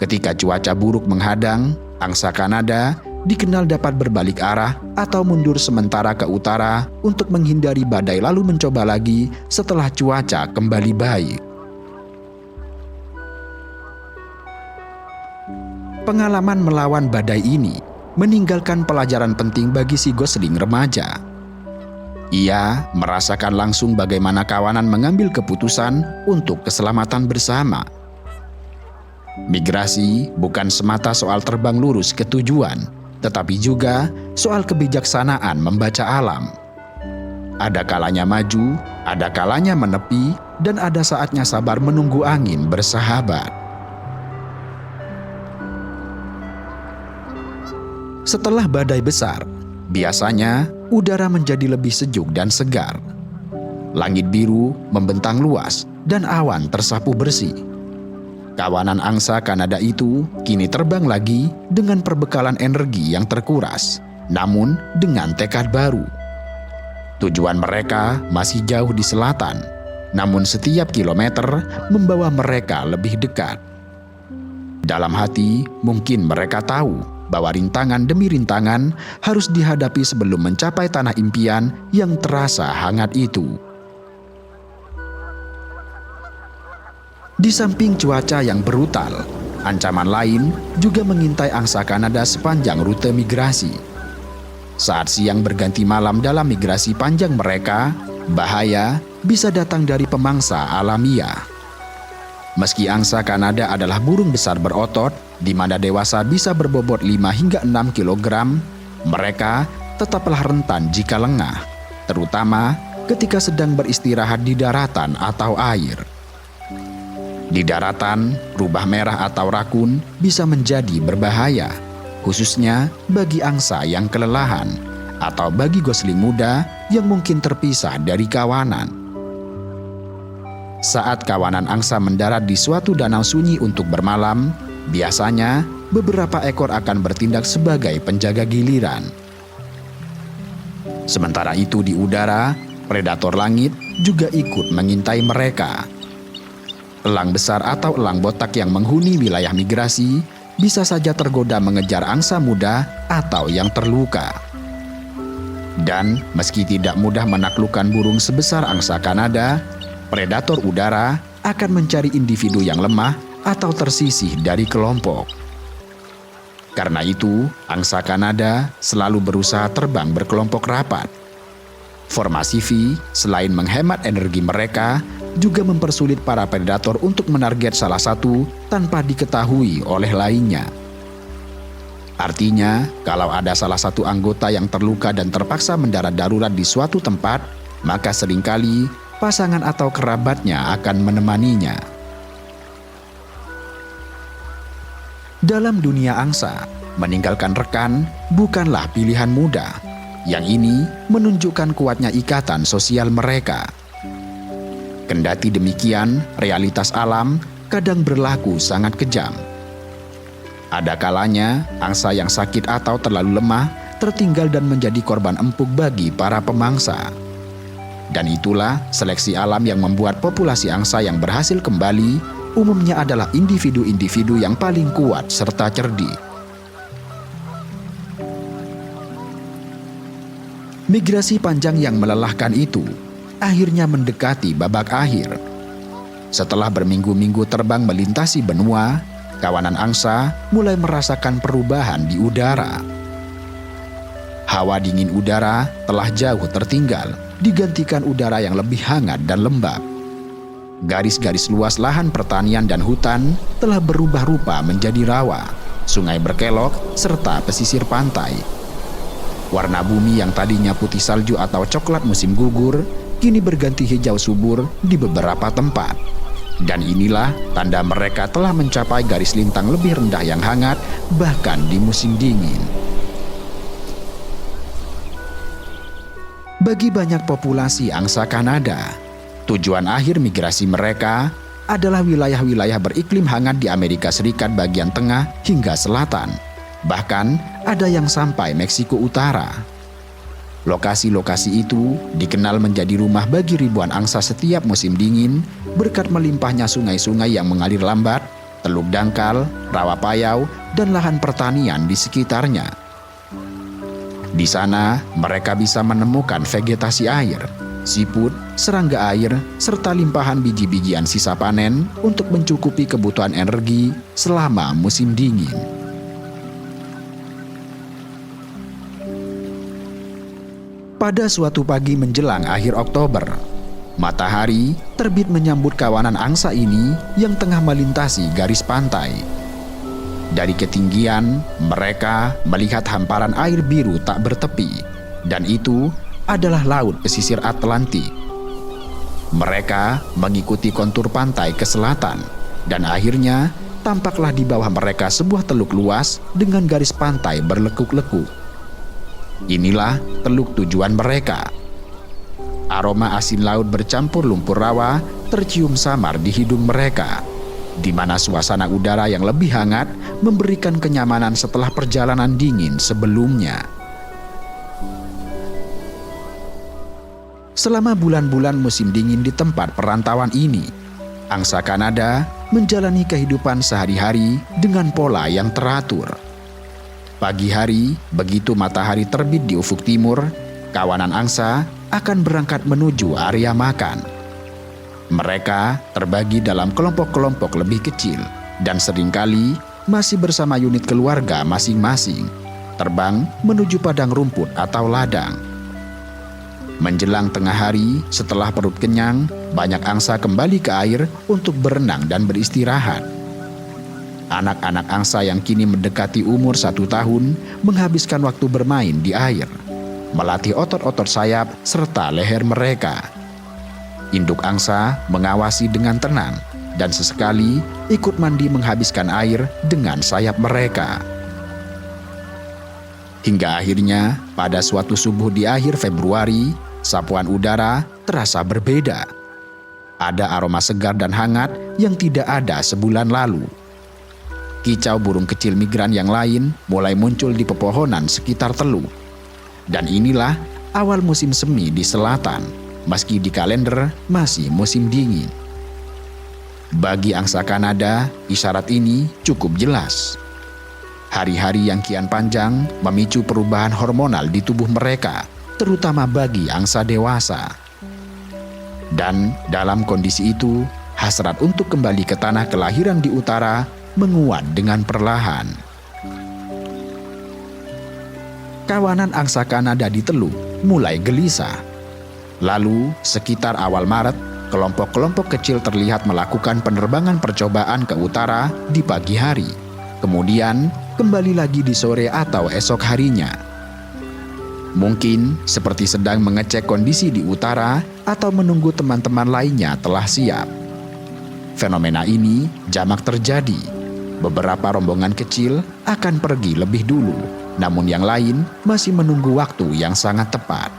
Ketika cuaca buruk menghadang, angsa Kanada dikenal dapat berbalik arah atau mundur sementara ke utara untuk menghindari badai lalu mencoba lagi setelah cuaca kembali baik. Pengalaman melawan badai ini meninggalkan pelajaran penting bagi si Gosling remaja. Ia merasakan langsung bagaimana kawanan mengambil keputusan untuk keselamatan bersama. Migrasi bukan semata soal terbang lurus ke tujuan, tetapi juga soal kebijaksanaan membaca alam. Ada kalanya maju, ada kalanya menepi, dan ada saatnya sabar menunggu angin bersahabat. Setelah badai besar, biasanya udara menjadi lebih sejuk dan segar. Langit biru membentang luas dan awan tersapu bersih. Kawanan angsa Kanada itu kini terbang lagi dengan perbekalan energi yang terkuras, namun dengan tekad baru. Tujuan mereka masih jauh di selatan, namun setiap kilometer membawa mereka lebih dekat. Dalam hati, mungkin mereka tahu bahwa rintangan demi rintangan harus dihadapi sebelum mencapai tanah impian yang terasa hangat itu. Di samping cuaca yang brutal, ancaman lain juga mengintai angsa Kanada sepanjang rute migrasi. Saat siang berganti malam dalam migrasi panjang mereka, bahaya bisa datang dari pemangsa alamiah. Meski angsa Kanada adalah burung besar berotot, di mana dewasa bisa berbobot 5 hingga 6 kg, mereka tetaplah rentan jika lengah, terutama ketika sedang beristirahat di daratan atau air. Di daratan, rubah merah atau rakun bisa menjadi berbahaya, khususnya bagi angsa yang kelelahan atau bagi gosling muda yang mungkin terpisah dari kawanan. Saat kawanan angsa mendarat di suatu danau sunyi untuk bermalam, biasanya beberapa ekor akan bertindak sebagai penjaga giliran. Sementara itu di udara, predator langit juga ikut mengintai mereka. Elang besar atau elang botak yang menghuni wilayah migrasi bisa saja tergoda mengejar angsa muda atau yang terluka. Dan meski tidak mudah menaklukkan burung sebesar angsa Kanada, predator udara akan mencari individu yang lemah atau tersisih dari kelompok. Karena itu, angsa Kanada selalu berusaha terbang berkelompok rapat. Formasi V, selain menghemat energi mereka, juga mempersulit para predator untuk menarget salah satu tanpa diketahui oleh lainnya. Artinya, kalau ada salah satu anggota yang terluka dan terpaksa mendarat darurat di suatu tempat, maka seringkali pasangan atau kerabatnya akan menemaninya. Dalam dunia angsa, meninggalkan rekan bukanlah pilihan mudah. Yang ini menunjukkan kuatnya ikatan sosial mereka. Kendati demikian, realitas alam kadang berlaku sangat kejam. Ada kalanya, angsa yang sakit atau terlalu lemah tertinggal dan menjadi korban empuk bagi para pemangsa. Dan itulah seleksi alam yang membuat populasi angsa yang berhasil kembali umumnya adalah individu-individu yang paling kuat serta cerdik. Migrasi panjang yang melelahkan itu akhirnya mendekati babak akhir. Setelah berminggu-minggu terbang melintasi benua, kawanan angsa mulai merasakan perubahan di udara. Hawa dingin udara telah jauh tertinggal, digantikan udara yang lebih hangat dan lembab. Garis-garis luas lahan pertanian dan hutan telah berubah rupa menjadi rawa, sungai berkelok, serta pesisir pantai. Warna bumi yang tadinya putih salju atau coklat musim gugur, kini berganti hijau subur di beberapa tempat. Dan inilah tanda mereka telah mencapai garis lintang lebih rendah yang hangat, bahkan di musim dingin. Bagi banyak populasi angsa Kanada, tujuan akhir migrasi mereka adalah wilayah-wilayah beriklim hangat di Amerika Serikat bagian tengah hingga selatan. Bahkan ada yang sampai Meksiko Utara. Lokasi-lokasi itu dikenal menjadi rumah bagi ribuan angsa setiap musim dingin berkat melimpahnya sungai-sungai yang mengalir lambat, teluk dangkal, rawa payau, dan lahan pertanian di sekitarnya. Di sana, mereka bisa menemukan vegetasi air, siput, serangga air, serta limpahan biji-bijian sisa panen untuk mencukupi kebutuhan energi selama musim dingin. Pada suatu pagi menjelang akhir Oktober, matahari terbit menyambut kawanan angsa ini yang tengah melintasi garis pantai. Dari ketinggian, mereka melihat hamparan air biru tak bertepi, dan itu adalah laut pesisir Atlantik. Mereka mengikuti kontur pantai ke selatan, dan akhirnya tampaklah di bawah mereka sebuah teluk luas dengan garis pantai berlekuk-lekuk. Inilah teluk tujuan mereka. Aroma asin laut bercampur lumpur rawa tercium samar di hidung mereka, di mana suasana udara yang lebih hangat memberikan kenyamanan setelah perjalanan dingin sebelumnya. Selama bulan-bulan musim dingin di tempat perantauan ini, angsa Kanada menjalani kehidupan sehari-hari dengan pola yang teratur. Pagi hari, begitu matahari terbit di ufuk timur, kawanan angsa akan berangkat menuju area makan. Mereka terbagi dalam kelompok-kelompok lebih kecil dan seringkali masih bersama unit keluarga masing-masing, terbang menuju padang rumput atau ladang. Menjelang tengah hari, setelah perut kenyang, banyak angsa kembali ke air untuk berenang dan beristirahat. Anak-anak angsa yang kini mendekati umur 1 tahun menghabiskan waktu bermain di air, melatih otot-otot sayap serta leher mereka. Induk angsa mengawasi dengan tenang dan sesekali ikut mandi menghabiskan air dengan sayap mereka. Hingga akhirnya pada suatu subuh di akhir Februari, sapuan udara terasa berbeda. Ada aroma segar dan hangat yang tidak ada sebulan lalu. Kicau burung kecil migran yang lain mulai muncul di pepohonan sekitar teluk. Dan inilah awal musim semi di selatan, meski di kalender masih musim dingin. Bagi angsa Kanada, isyarat ini cukup jelas. Hari-hari yang kian panjang memicu perubahan hormonal di tubuh mereka, terutama bagi angsa dewasa. Dan dalam kondisi itu, hasrat untuk kembali ke tanah kelahiran di utara menguat dengan perlahan. Kawanan angsa Kanada di teluk mulai gelisah. Lalu, sekitar awal Maret, kelompok-kelompok kecil terlihat melakukan penerbangan percobaan ke utara di pagi hari. Kemudian, kembali lagi di sore atau esok harinya. Mungkin seperti sedang mengecek kondisi di utara atau menunggu teman-teman lainnya telah siap. Fenomena ini jamak terjadi. Beberapa rombongan kecil akan pergi lebih dulu, namun yang lain masih menunggu waktu yang sangat tepat.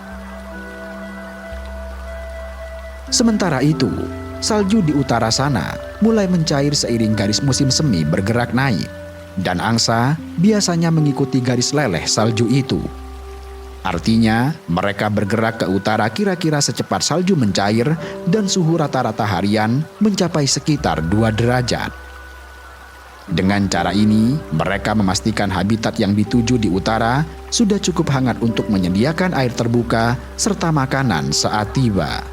Sementara itu, salju di utara sana mulai mencair seiring garis musim semi bergerak naik, dan angsa biasanya mengikuti garis leleh salju itu. Artinya, mereka bergerak ke utara kira-kira secepat salju mencair dan suhu rata-rata harian mencapai sekitar 2 derajat. Dengan cara ini, mereka memastikan habitat yang dituju di utara sudah cukup hangat untuk menyediakan air terbuka serta makanan saat tiba.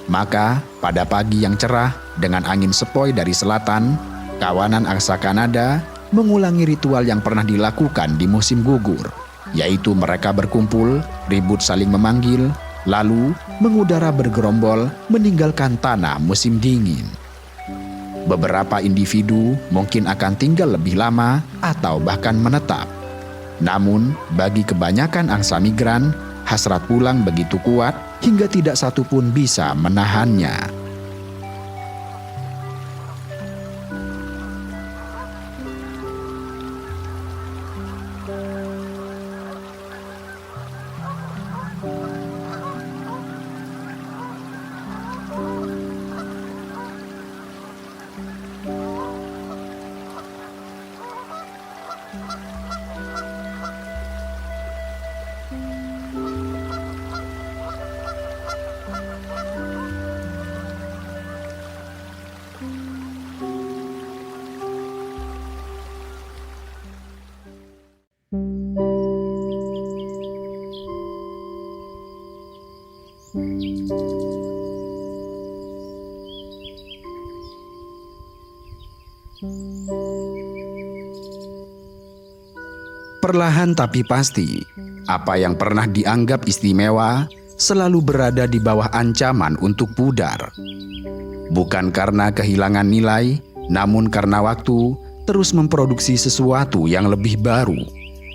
Maka, pada pagi yang cerah dengan angin sepoi dari selatan, kawanan angsa Kanada mengulangi ritual yang pernah dilakukan di musim gugur, yaitu mereka berkumpul, ribut saling memanggil, lalu mengudara bergerombol meninggalkan tanah musim dingin. Beberapa individu mungkin akan tinggal lebih lama atau bahkan menetap. Namun, bagi kebanyakan angsa migran, hasrat pulang begitu kuat hingga tidak satu pun bisa menahannya. Perlahan tapi pasti, apa yang pernah dianggap istimewa selalu berada di bawah ancaman untuk pudar. Bukan karena kehilangan nilai, namun karena waktu terus memproduksi sesuatu yang lebih baru,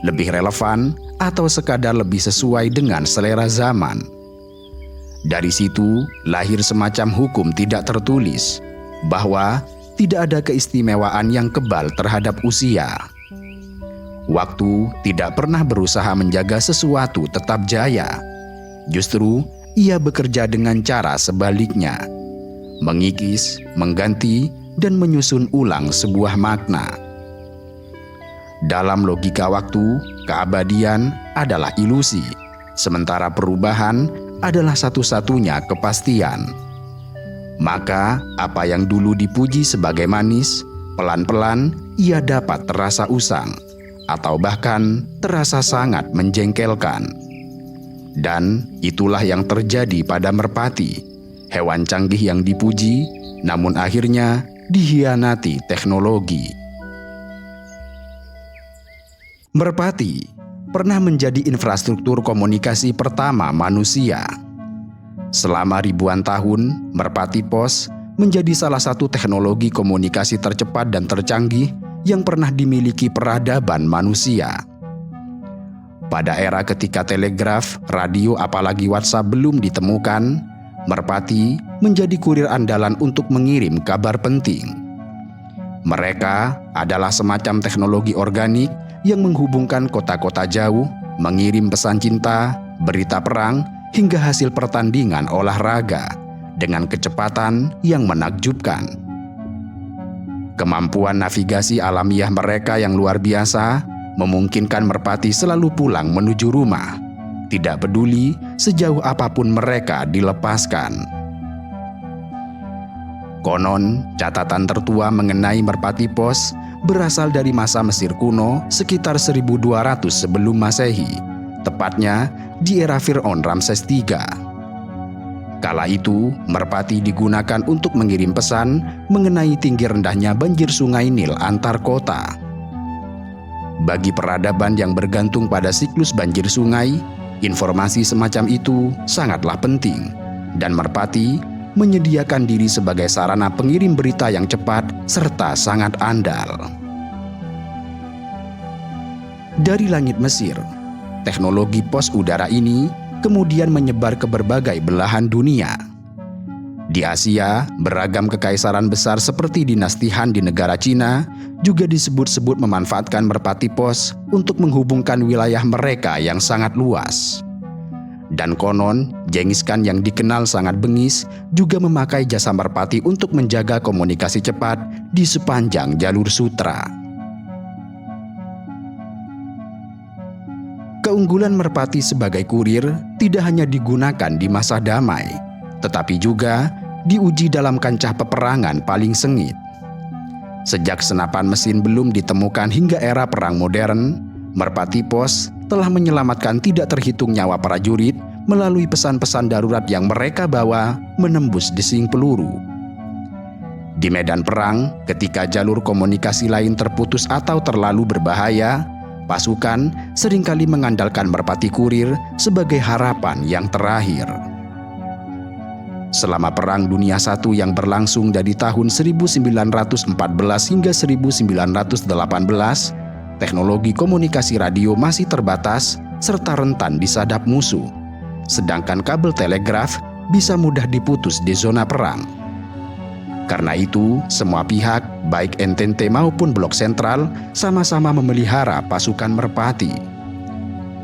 lebih relevan, atau sekadar lebih sesuai dengan selera zaman. Dari situ lahir semacam hukum tidak tertulis, bahwa tidak ada keistimewaan yang kebal terhadap usia. Waktu tidak pernah berusaha menjaga sesuatu tetap jaya. Justru, ia bekerja dengan cara sebaliknya. Mengikis, mengganti, dan menyusun ulang sebuah makna. Dalam logika waktu, keabadian adalah ilusi, sementara perubahan adalah satu-satunya kepastian. Maka, apa yang dulu dipuji sebagai manis, pelan-pelan ia dapat terasa usang, atau bahkan terasa sangat menjengkelkan. Dan itulah yang terjadi pada merpati, hewan canggih yang dipuji, namun akhirnya dikhianati teknologi. Merpati, pernah menjadi infrastruktur komunikasi pertama manusia. Selama ribuan tahun, merpati pos menjadi salah satu teknologi komunikasi tercepat dan tercanggih yang pernah dimiliki peradaban manusia. Pada era ketika telegraf, radio apalagi WhatsApp belum ditemukan, merpati menjadi kurir andalan untuk mengirim kabar penting. Mereka adalah semacam teknologi organik yang menghubungkan kota-kota jauh, mengirim pesan cinta, berita perang, hingga hasil pertandingan olahraga dengan kecepatan yang menakjubkan. Kemampuan navigasi alamiah mereka yang luar biasa memungkinkan merpati selalu pulang menuju rumah, tidak peduli sejauh apapun mereka dilepaskan. Konon, catatan tertua mengenai merpati pos berasal dari masa Mesir kuno sekitar 1200 sebelum Masehi, tepatnya di era Fir'aun Ramses III. Kala itu, merpati digunakan untuk mengirim pesan mengenai tinggi rendahnya banjir sungai Nil antar kota. Bagi peradaban yang bergantung pada siklus banjir sungai, informasi semacam itu sangatlah penting, dan merpati menyediakan diri sebagai sarana pengirim berita yang cepat serta sangat andal. Dari langit Mesir, teknologi pos udara ini kemudian menyebar ke berbagai belahan dunia. Di Asia, beragam kekaisaran besar seperti dinasti Han di negara Cina juga disebut-sebut memanfaatkan merpati pos untuk menghubungkan wilayah mereka yang sangat luas. Dan konon, Genghis Khan yang dikenal sangat bengis juga memakai jasa merpati untuk menjaga komunikasi cepat di sepanjang jalur sutra. Keunggulan merpati sebagai kurir tidak hanya digunakan di masa damai, tetapi juga diuji dalam kancah peperangan paling sengit. Sejak senapan mesin belum ditemukan hingga era perang modern, merpati pos telah menyelamatkan tidak terhitung nyawa prajurit melalui pesan-pesan darurat yang mereka bawa menembus desing peluru. Di medan perang, ketika jalur komunikasi lain terputus atau terlalu berbahaya, pasukan seringkali mengandalkan merpati kurir sebagai harapan yang terakhir. Selama Perang Dunia I yang berlangsung dari tahun 1914 hingga 1918, teknologi komunikasi radio masih terbatas serta rentan disadap musuh, sedangkan kabel telegraf bisa mudah diputus di zona perang. Karena itu, semua pihak, baik Entente maupun Blok Sentral, sama-sama memelihara pasukan merpati.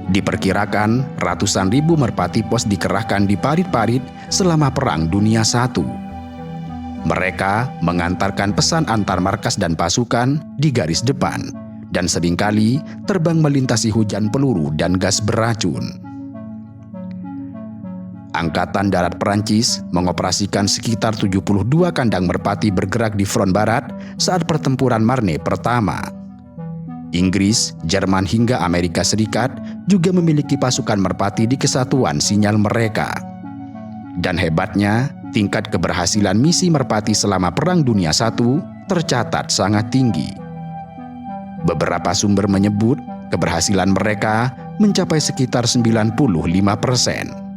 Diperkirakan ratusan ribu merpati pos dikerahkan di parit-parit selama Perang Dunia I. Mereka mengantarkan pesan antar markas dan pasukan di garis depan, dan seringkali terbang melintasi hujan peluru dan gas beracun. Angkatan Darat Perancis mengoperasikan sekitar 72 kandang merpati bergerak di front barat saat pertempuran Marne pertama. Inggris, Jerman hingga Amerika Serikat juga memiliki pasukan merpati di kesatuan sinyal mereka. Dan hebatnya, tingkat keberhasilan misi merpati selama Perang Dunia I tercatat sangat tinggi. Beberapa sumber menyebut keberhasilan mereka mencapai sekitar 95%.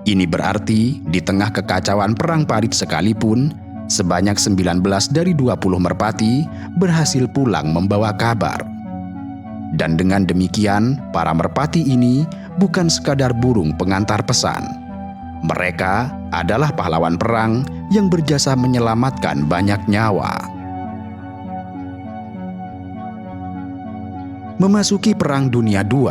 Ini berarti di tengah kekacauan perang parit sekalipun, sebanyak 19 dari 20 merpati berhasil pulang membawa kabar. Dan dengan demikian, para merpati ini bukan sekadar burung pengantar pesan. Mereka adalah pahlawan perang yang berjasa menyelamatkan banyak nyawa. Memasuki Perang Dunia II,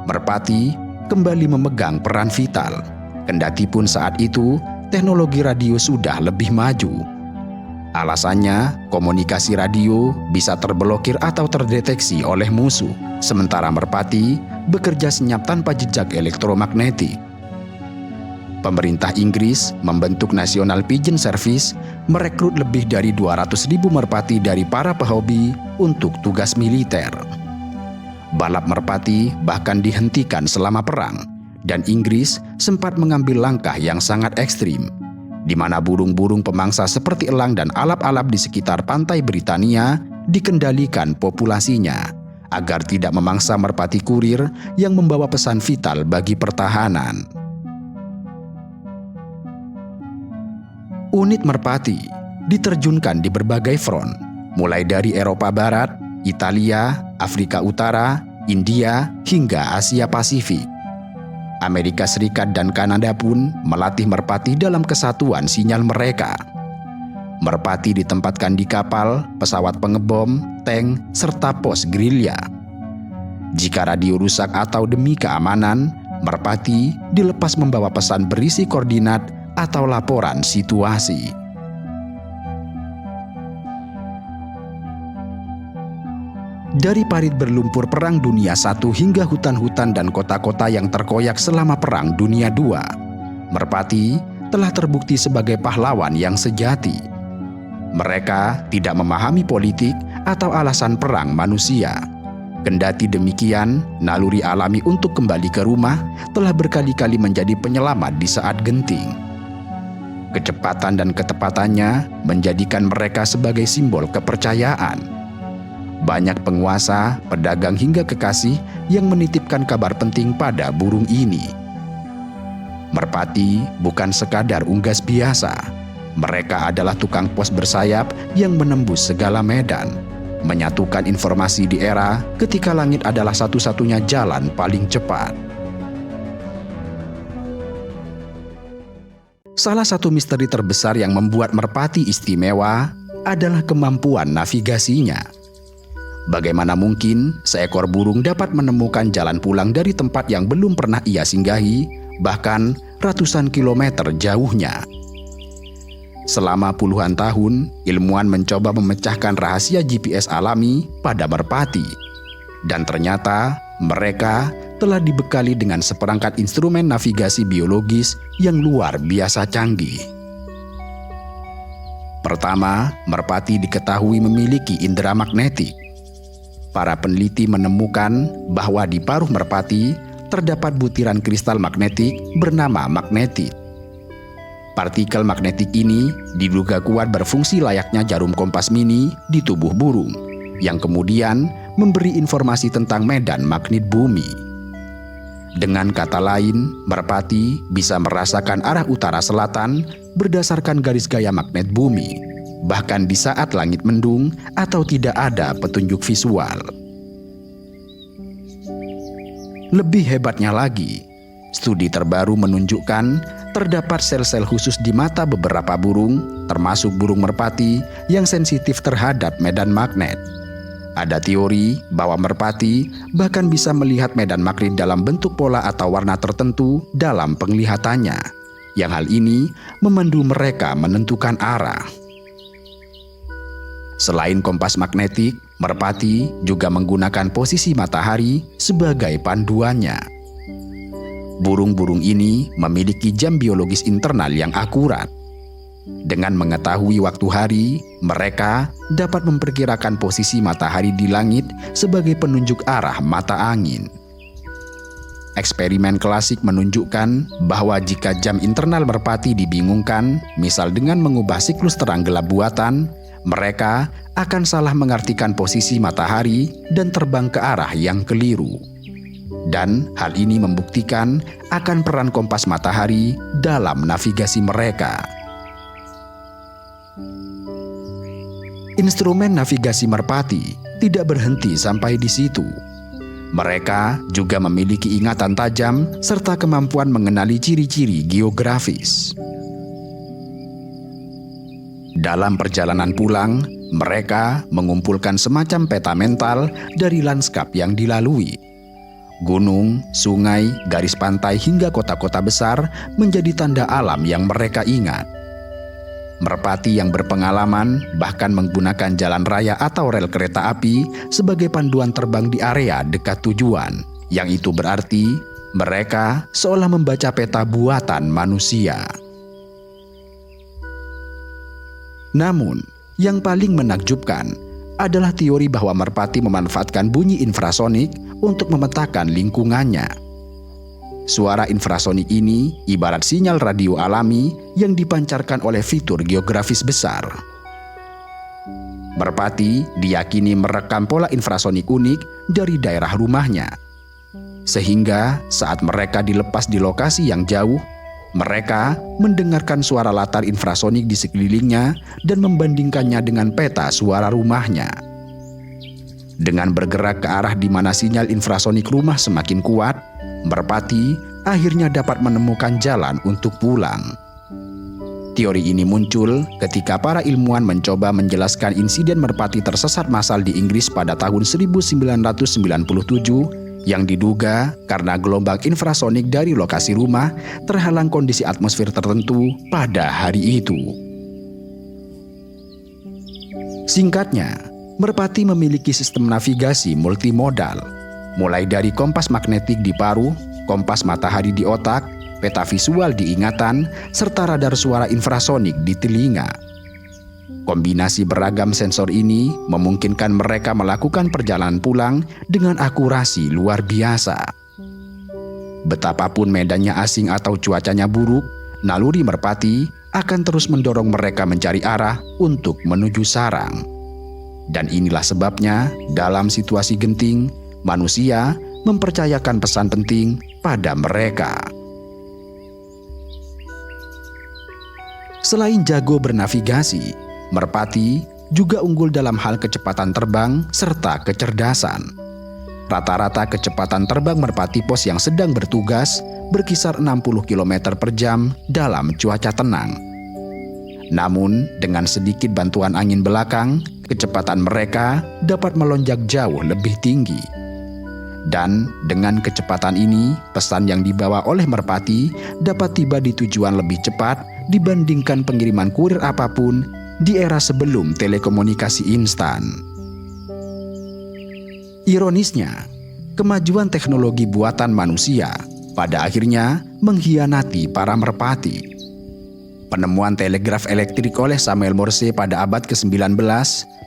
merpati kembali memegang peran vital. Kendatipun saat itu, teknologi radio sudah lebih maju. Alasannya, komunikasi radio bisa terblokir atau terdeteksi oleh musuh, sementara merpati bekerja senyap tanpa jejak elektromagnetik. Pemerintah Inggris membentuk National Pigeon Service, merekrut lebih dari 200.000 merpati dari para pehobi untuk tugas militer. Balap merpati bahkan dihentikan selama perang, dan Inggris sempat mengambil langkah yang sangat ekstrim, di mana burung-burung pemangsa seperti elang dan alap-alap di sekitar pantai Britania dikendalikan populasinya agar tidak memangsa merpati kurir yang membawa pesan vital bagi pertahanan. Unit merpati diterjunkan di berbagai front, mulai dari Eropa Barat, Italia, Afrika Utara, India, hingga Asia Pasifik. Amerika Serikat dan Kanada pun melatih merpati dalam kesatuan sinyal mereka. Merpati ditempatkan di kapal, pesawat pengebom, tank, serta pos gerilya. Jika radio rusak atau demi keamanan, merpati dilepas membawa pesan berisi koordinat atau laporan situasi. Dari parit berlumpur Perang Dunia I hingga hutan-hutan dan kota-kota yang terkoyak selama Perang Dunia II, merpati telah terbukti sebagai pahlawan yang sejati. Mereka tidak memahami politik atau alasan perang manusia. Kendati demikian, naluri alami untuk kembali ke rumah telah berkali-kali menjadi penyelamat di saat genting. Kecepatan dan ketepatannya menjadikan mereka sebagai simbol kepercayaan. Banyak penguasa, pedagang hingga kekasih yang menitipkan kabar penting pada burung ini. Merpati bukan sekadar unggas biasa. Mereka adalah tukang pos bersayap yang menembus segala medan, menyatukan informasi di era ketika langit adalah satu-satunya jalan paling cepat. Salah satu misteri terbesar yang membuat merpati istimewa adalah kemampuan navigasinya. Bagaimana mungkin seekor burung dapat menemukan jalan pulang dari tempat yang belum pernah ia singgahi, bahkan ratusan kilometer jauhnya? Selama puluhan tahun, ilmuwan mencoba memecahkan rahasia GPS alami pada merpati. Dan ternyata mereka telah dibekali dengan seperangkat instrumen navigasi biologis yang luar biasa canggih. Pertama, merpati diketahui memiliki indera magnetik. Para peneliti menemukan bahwa di paruh merpati terdapat butiran kristal magnetik bernama magnetit. Partikel magnetik ini diduga kuat berfungsi layaknya jarum kompas mini di tubuh burung, yang kemudian memberi informasi tentang medan magnet bumi. Dengan kata lain, merpati bisa merasakan arah utara-selatan berdasarkan garis gaya magnet bumi, bahkan di saat langit mendung atau tidak ada petunjuk visual. Lebih hebatnya lagi, studi terbaru menunjukkan terdapat sel-sel khusus di mata beberapa burung, termasuk burung merpati, yang sensitif terhadap medan magnet. Ada teori bahwa merpati bahkan bisa melihat medan magnet dalam bentuk pola atau warna tertentu dalam penglihatannya, yang hal ini memandu mereka menentukan arah. Selain kompas magnetik, merpati juga menggunakan posisi matahari sebagai panduannya. Burung-burung ini memiliki jam biologis internal yang akurat. Dengan mengetahui waktu hari, mereka dapat memperkirakan posisi matahari di langit sebagai penunjuk arah mata angin. Eksperimen klasik menunjukkan bahwa jika jam internal merpati dibingungkan, misal dengan mengubah siklus terang gelap buatan, mereka akan salah mengartikan posisi matahari dan terbang ke arah yang keliru. Dan hal ini membuktikan akan peran kompas matahari dalam navigasi mereka. Instrumen navigasi merpati tidak berhenti sampai di situ. Mereka juga memiliki ingatan tajam serta kemampuan mengenali ciri-ciri geografis. Dalam perjalanan pulang, mereka mengumpulkan semacam peta mental dari lanskap yang dilalui. Gunung, sungai, garis pantai hingga kota-kota besar menjadi tanda alam yang mereka ingat. Merpati yang berpengalaman bahkan menggunakan jalan raya atau rel kereta api sebagai panduan terbang di area dekat tujuan, yang itu berarti mereka seolah membaca peta buatan manusia. Namun, yang paling menakjubkan adalah teori bahwa merpati memanfaatkan bunyi infrasonik untuk memetakan lingkungannya. Suara infrasonik ini ibarat sinyal radio alami yang dipancarkan oleh fitur geografis besar. Merpati diyakini merekam pola infrasonik unik dari daerah rumahnya. Sehingga saat mereka dilepas di lokasi yang jauh, mereka mendengarkan suara latar infrasonik di sekelilingnya dan membandingkannya dengan peta suara rumahnya. Dengan bergerak ke arah di mana sinyal infrasonik rumah semakin kuat, Merpati akhirnya dapat menemukan jalan untuk pulang. Teori ini muncul ketika para ilmuwan mencoba menjelaskan insiden merpati tersesat massal di Inggris pada tahun 1997 yang diduga karena gelombang infrasonik dari lokasi rumah terhalang kondisi atmosfer tertentu pada hari itu. Singkatnya, merpati memiliki sistem navigasi multimodal, mulai dari kompas magnetik di paruh, kompas matahari di otak, peta visual di ingatan, serta radar suara infrasonik di telinga. Kombinasi beragam sensor ini memungkinkan mereka melakukan perjalanan pulang dengan akurasi luar biasa. Betapapun medannya asing atau cuacanya buruk, naluri merpati akan terus mendorong mereka mencari arah untuk menuju sarang. Dan inilah sebabnya dalam situasi genting, manusia mempercayakan pesan penting pada mereka. Selain jago bernavigasi, merpati juga unggul dalam hal kecepatan terbang serta kecerdasan. Rata-rata kecepatan terbang merpati pos yang sedang bertugas berkisar 60 km per jam dalam cuaca tenang. Namun, dengan sedikit bantuan angin belakang, kecepatan mereka dapat melonjak jauh lebih tinggi. Dan dengan kecepatan ini, pesan yang dibawa oleh merpati dapat tiba di tujuan lebih cepat dibandingkan pengiriman kurir apapun di era sebelum telekomunikasi instan. Ironisnya, kemajuan teknologi buatan manusia pada akhirnya mengkhianati para merpati. Penemuan telegraf elektrik oleh Samuel Morse pada abad ke-19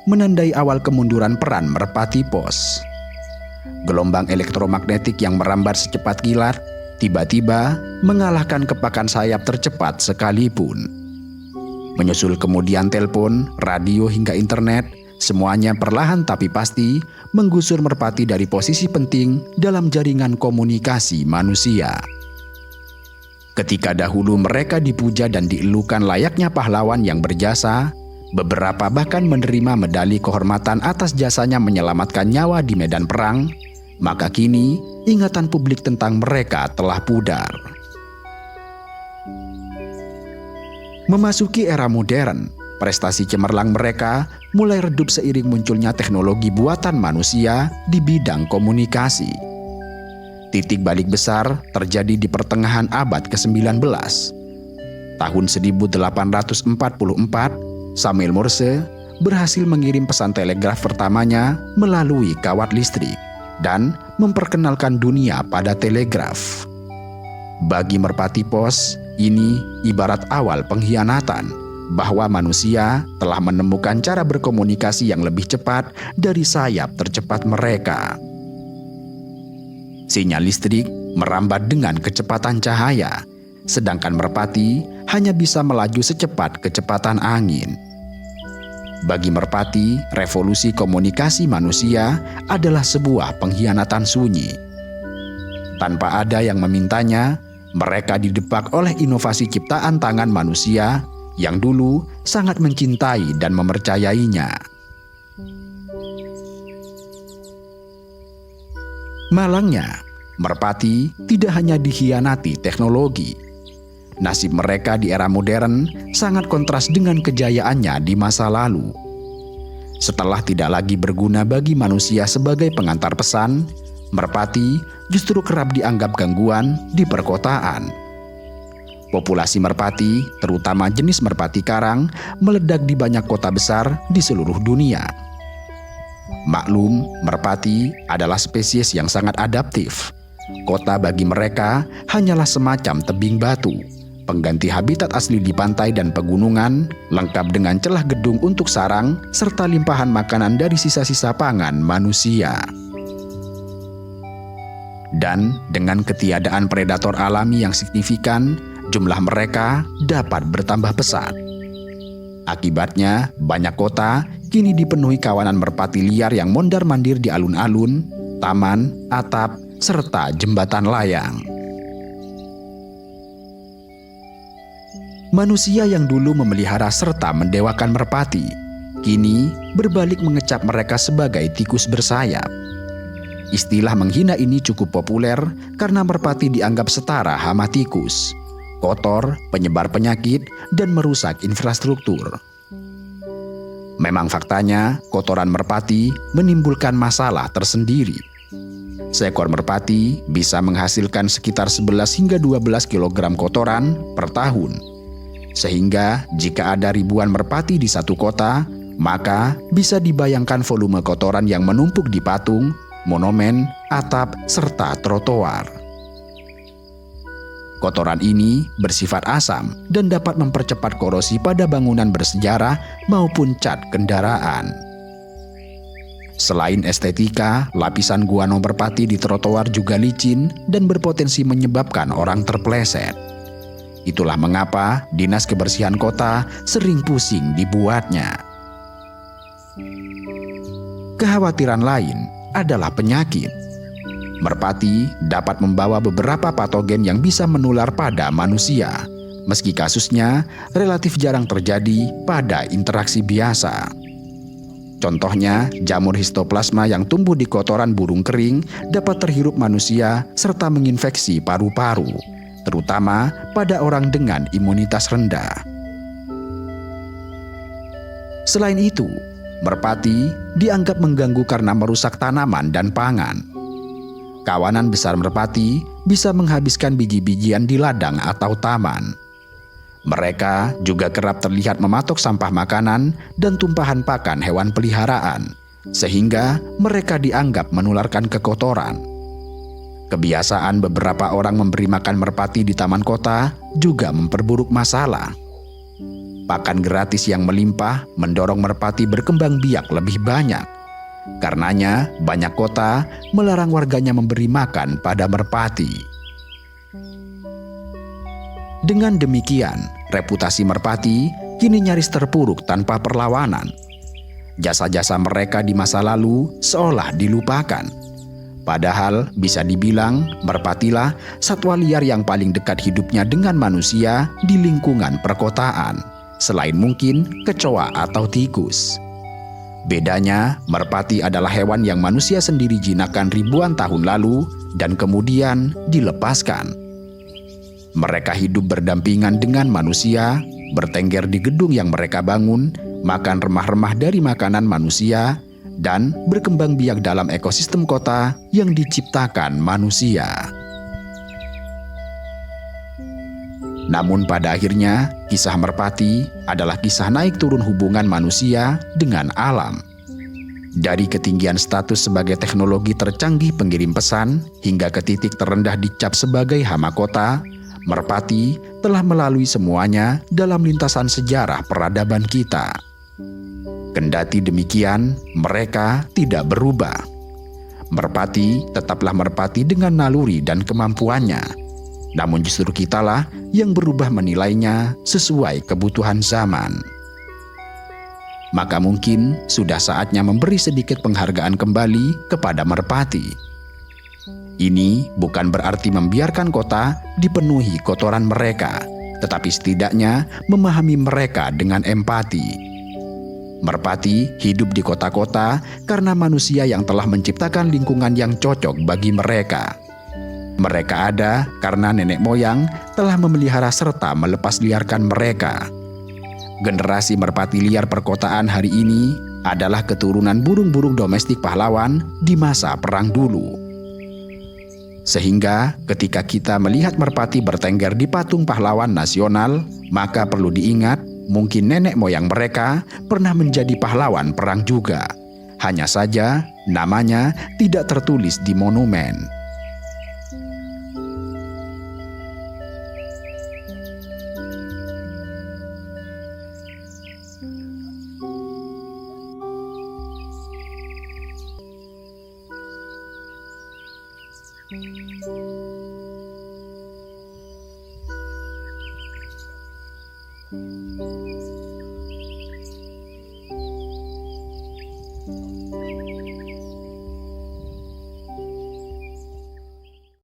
menandai awal kemunduran peran merpati pos. Gelombang elektromagnetik yang merambat secepat kilat tiba-tiba mengalahkan kepakan sayap tercepat sekalipun. Menyusul kemudian telepon, radio hingga internet, semuanya perlahan tapi pasti menggusur merpati dari posisi penting dalam jaringan komunikasi manusia. Ketika dahulu mereka dipuja dan dielukan layaknya pahlawan yang berjasa, beberapa bahkan menerima medali kehormatan atas jasanya menyelamatkan nyawa di medan perang, maka kini ingatan publik tentang mereka telah pudar. Memasuki era modern, prestasi cemerlang mereka mulai redup seiring munculnya teknologi buatan manusia di bidang komunikasi. Titik balik besar terjadi di pertengahan abad ke-19. Tahun 1844, Samuel Morse berhasil mengirim pesan telegraf pertamanya melalui kawat listrik dan memperkenalkan dunia pada telegraf. Bagi merpati pos, ini ibarat awal pengkhianatan bahwa manusia telah menemukan cara berkomunikasi yang lebih cepat dari sayap tercepat mereka. Sinyal listrik merambat dengan kecepatan cahaya, sedangkan merpati hanya bisa melaju secepat kecepatan angin. Bagi merpati, revolusi komunikasi manusia adalah sebuah pengkhianatan sunyi. Tanpa ada yang memintanya, mereka didepak oleh inovasi ciptaan tangan manusia yang dulu sangat mencintai dan mempercayainya. Malangnya, merpati tidak hanya dikhianati teknologi. Nasib mereka di era modern sangat kontras dengan kejayaannya di masa lalu. Setelah tidak lagi berguna bagi manusia sebagai pengantar pesan, merpati justru kerap dianggap gangguan di perkotaan. Populasi merpati, terutama jenis merpati karang, meledak di banyak kota besar di seluruh dunia. Maklum, merpati adalah spesies yang sangat adaptif. Kota bagi mereka hanyalah semacam tebing batu, pengganti habitat asli di pantai dan pegunungan, lengkap dengan celah gedung untuk sarang, serta limpahan makanan dari sisa-sisa pangan manusia. Dan dengan ketiadaan predator alami yang signifikan, jumlah mereka dapat bertambah pesat. Akibatnya, banyak kota kini dipenuhi kawanan merpati liar yang mondar-mandir di alun-alun, taman, atap, serta jembatan layang. Manusia yang dulu memelihara serta mendewakan merpati, kini berbalik mengecap mereka sebagai tikus bersayap. Istilah menghina ini cukup populer karena merpati dianggap setara hama tikus, kotor, penyebar penyakit, dan merusak infrastruktur. Memang faktanya, kotoran merpati menimbulkan masalah tersendiri. Seekor merpati bisa menghasilkan sekitar 11 hingga 12 kg kotoran per tahun. Sehingga jika ada ribuan merpati di satu kota, maka bisa dibayangkan volume kotoran yang menumpuk di patung, monumen, atap, serta trotoar. Kotoran ini bersifat asam dan dapat mempercepat korosi pada bangunan bersejarah maupun cat kendaraan. Selain estetika, lapisan guano merpati di trotoar juga licin dan berpotensi menyebabkan orang terpleset. Itulah mengapa Dinas Kebersihan Kota sering pusing dibuatnya. Kekhawatiran lain adalah penyakit. Merpati dapat membawa beberapa patogen yang bisa menular pada manusia, meski kasusnya relatif jarang terjadi pada interaksi biasa. Contohnya, jamur histoplasma yang tumbuh di kotoran burung kering dapat terhirup manusia serta menginfeksi paru-paru, terutama pada orang dengan imunitas rendah. Selain itu, merpati dianggap mengganggu karena merusak tanaman dan pangan. Kawanan besar merpati bisa menghabiskan biji-bijian di ladang atau taman. Mereka juga kerap terlihat mematok sampah makanan dan tumpahan pakan hewan peliharaan, sehingga mereka dianggap menularkan kekotoran. Kebiasaan beberapa orang memberi makan merpati di taman kota juga memperburuk masalah. Pakan gratis yang melimpah mendorong merpati berkembang biak lebih banyak. Karenanya, banyak kota melarang warganya memberi makan pada merpati. Dengan demikian, reputasi merpati kini nyaris terpuruk tanpa perlawanan. Jasa-jasa mereka di masa lalu seolah dilupakan. Padahal bisa dibilang merpatilah satwa liar yang paling dekat hidupnya dengan manusia di lingkungan perkotaan, selain mungkin kecoa atau tikus. Bedanya, merpati adalah hewan yang manusia sendiri jinakkan ribuan tahun lalu dan kemudian dilepaskan. Mereka hidup berdampingan dengan manusia, bertengger di gedung yang mereka bangun, makan remah-remah dari makanan manusia, dan berkembang biak dalam ekosistem kota yang diciptakan manusia. Namun pada akhirnya, kisah merpati adalah kisah naik turun hubungan manusia dengan alam. Dari ketinggian status sebagai teknologi tercanggih pengirim pesan hingga ke titik terendah dicap sebagai hama kota, merpati telah melalui semuanya dalam lintasan sejarah peradaban kita. Kendati demikian, mereka tidak berubah. Merpati tetaplah merpati dengan naluri dan kemampuannya. Namun justru kitalah yang berubah menilainya sesuai kebutuhan zaman. Maka mungkin sudah saatnya memberi sedikit penghargaan kembali kepada merpati. Ini bukan berarti membiarkan kota dipenuhi kotoran mereka, tetapi setidaknya memahami mereka dengan empati. Merpati hidup di kota-kota karena manusia yang telah menciptakan lingkungan yang cocok bagi mereka. Mereka ada karena nenek moyang telah memelihara serta melepas liarkan mereka. Generasi merpati liar perkotaan hari ini adalah keturunan burung-burung domestik pahlawan di masa perang dulu. Sehingga ketika kita melihat merpati bertengger di patung pahlawan nasional, maka perlu diingat mungkin nenek moyang mereka pernah menjadi pahlawan perang juga. Hanya saja namanya tidak tertulis di monumen.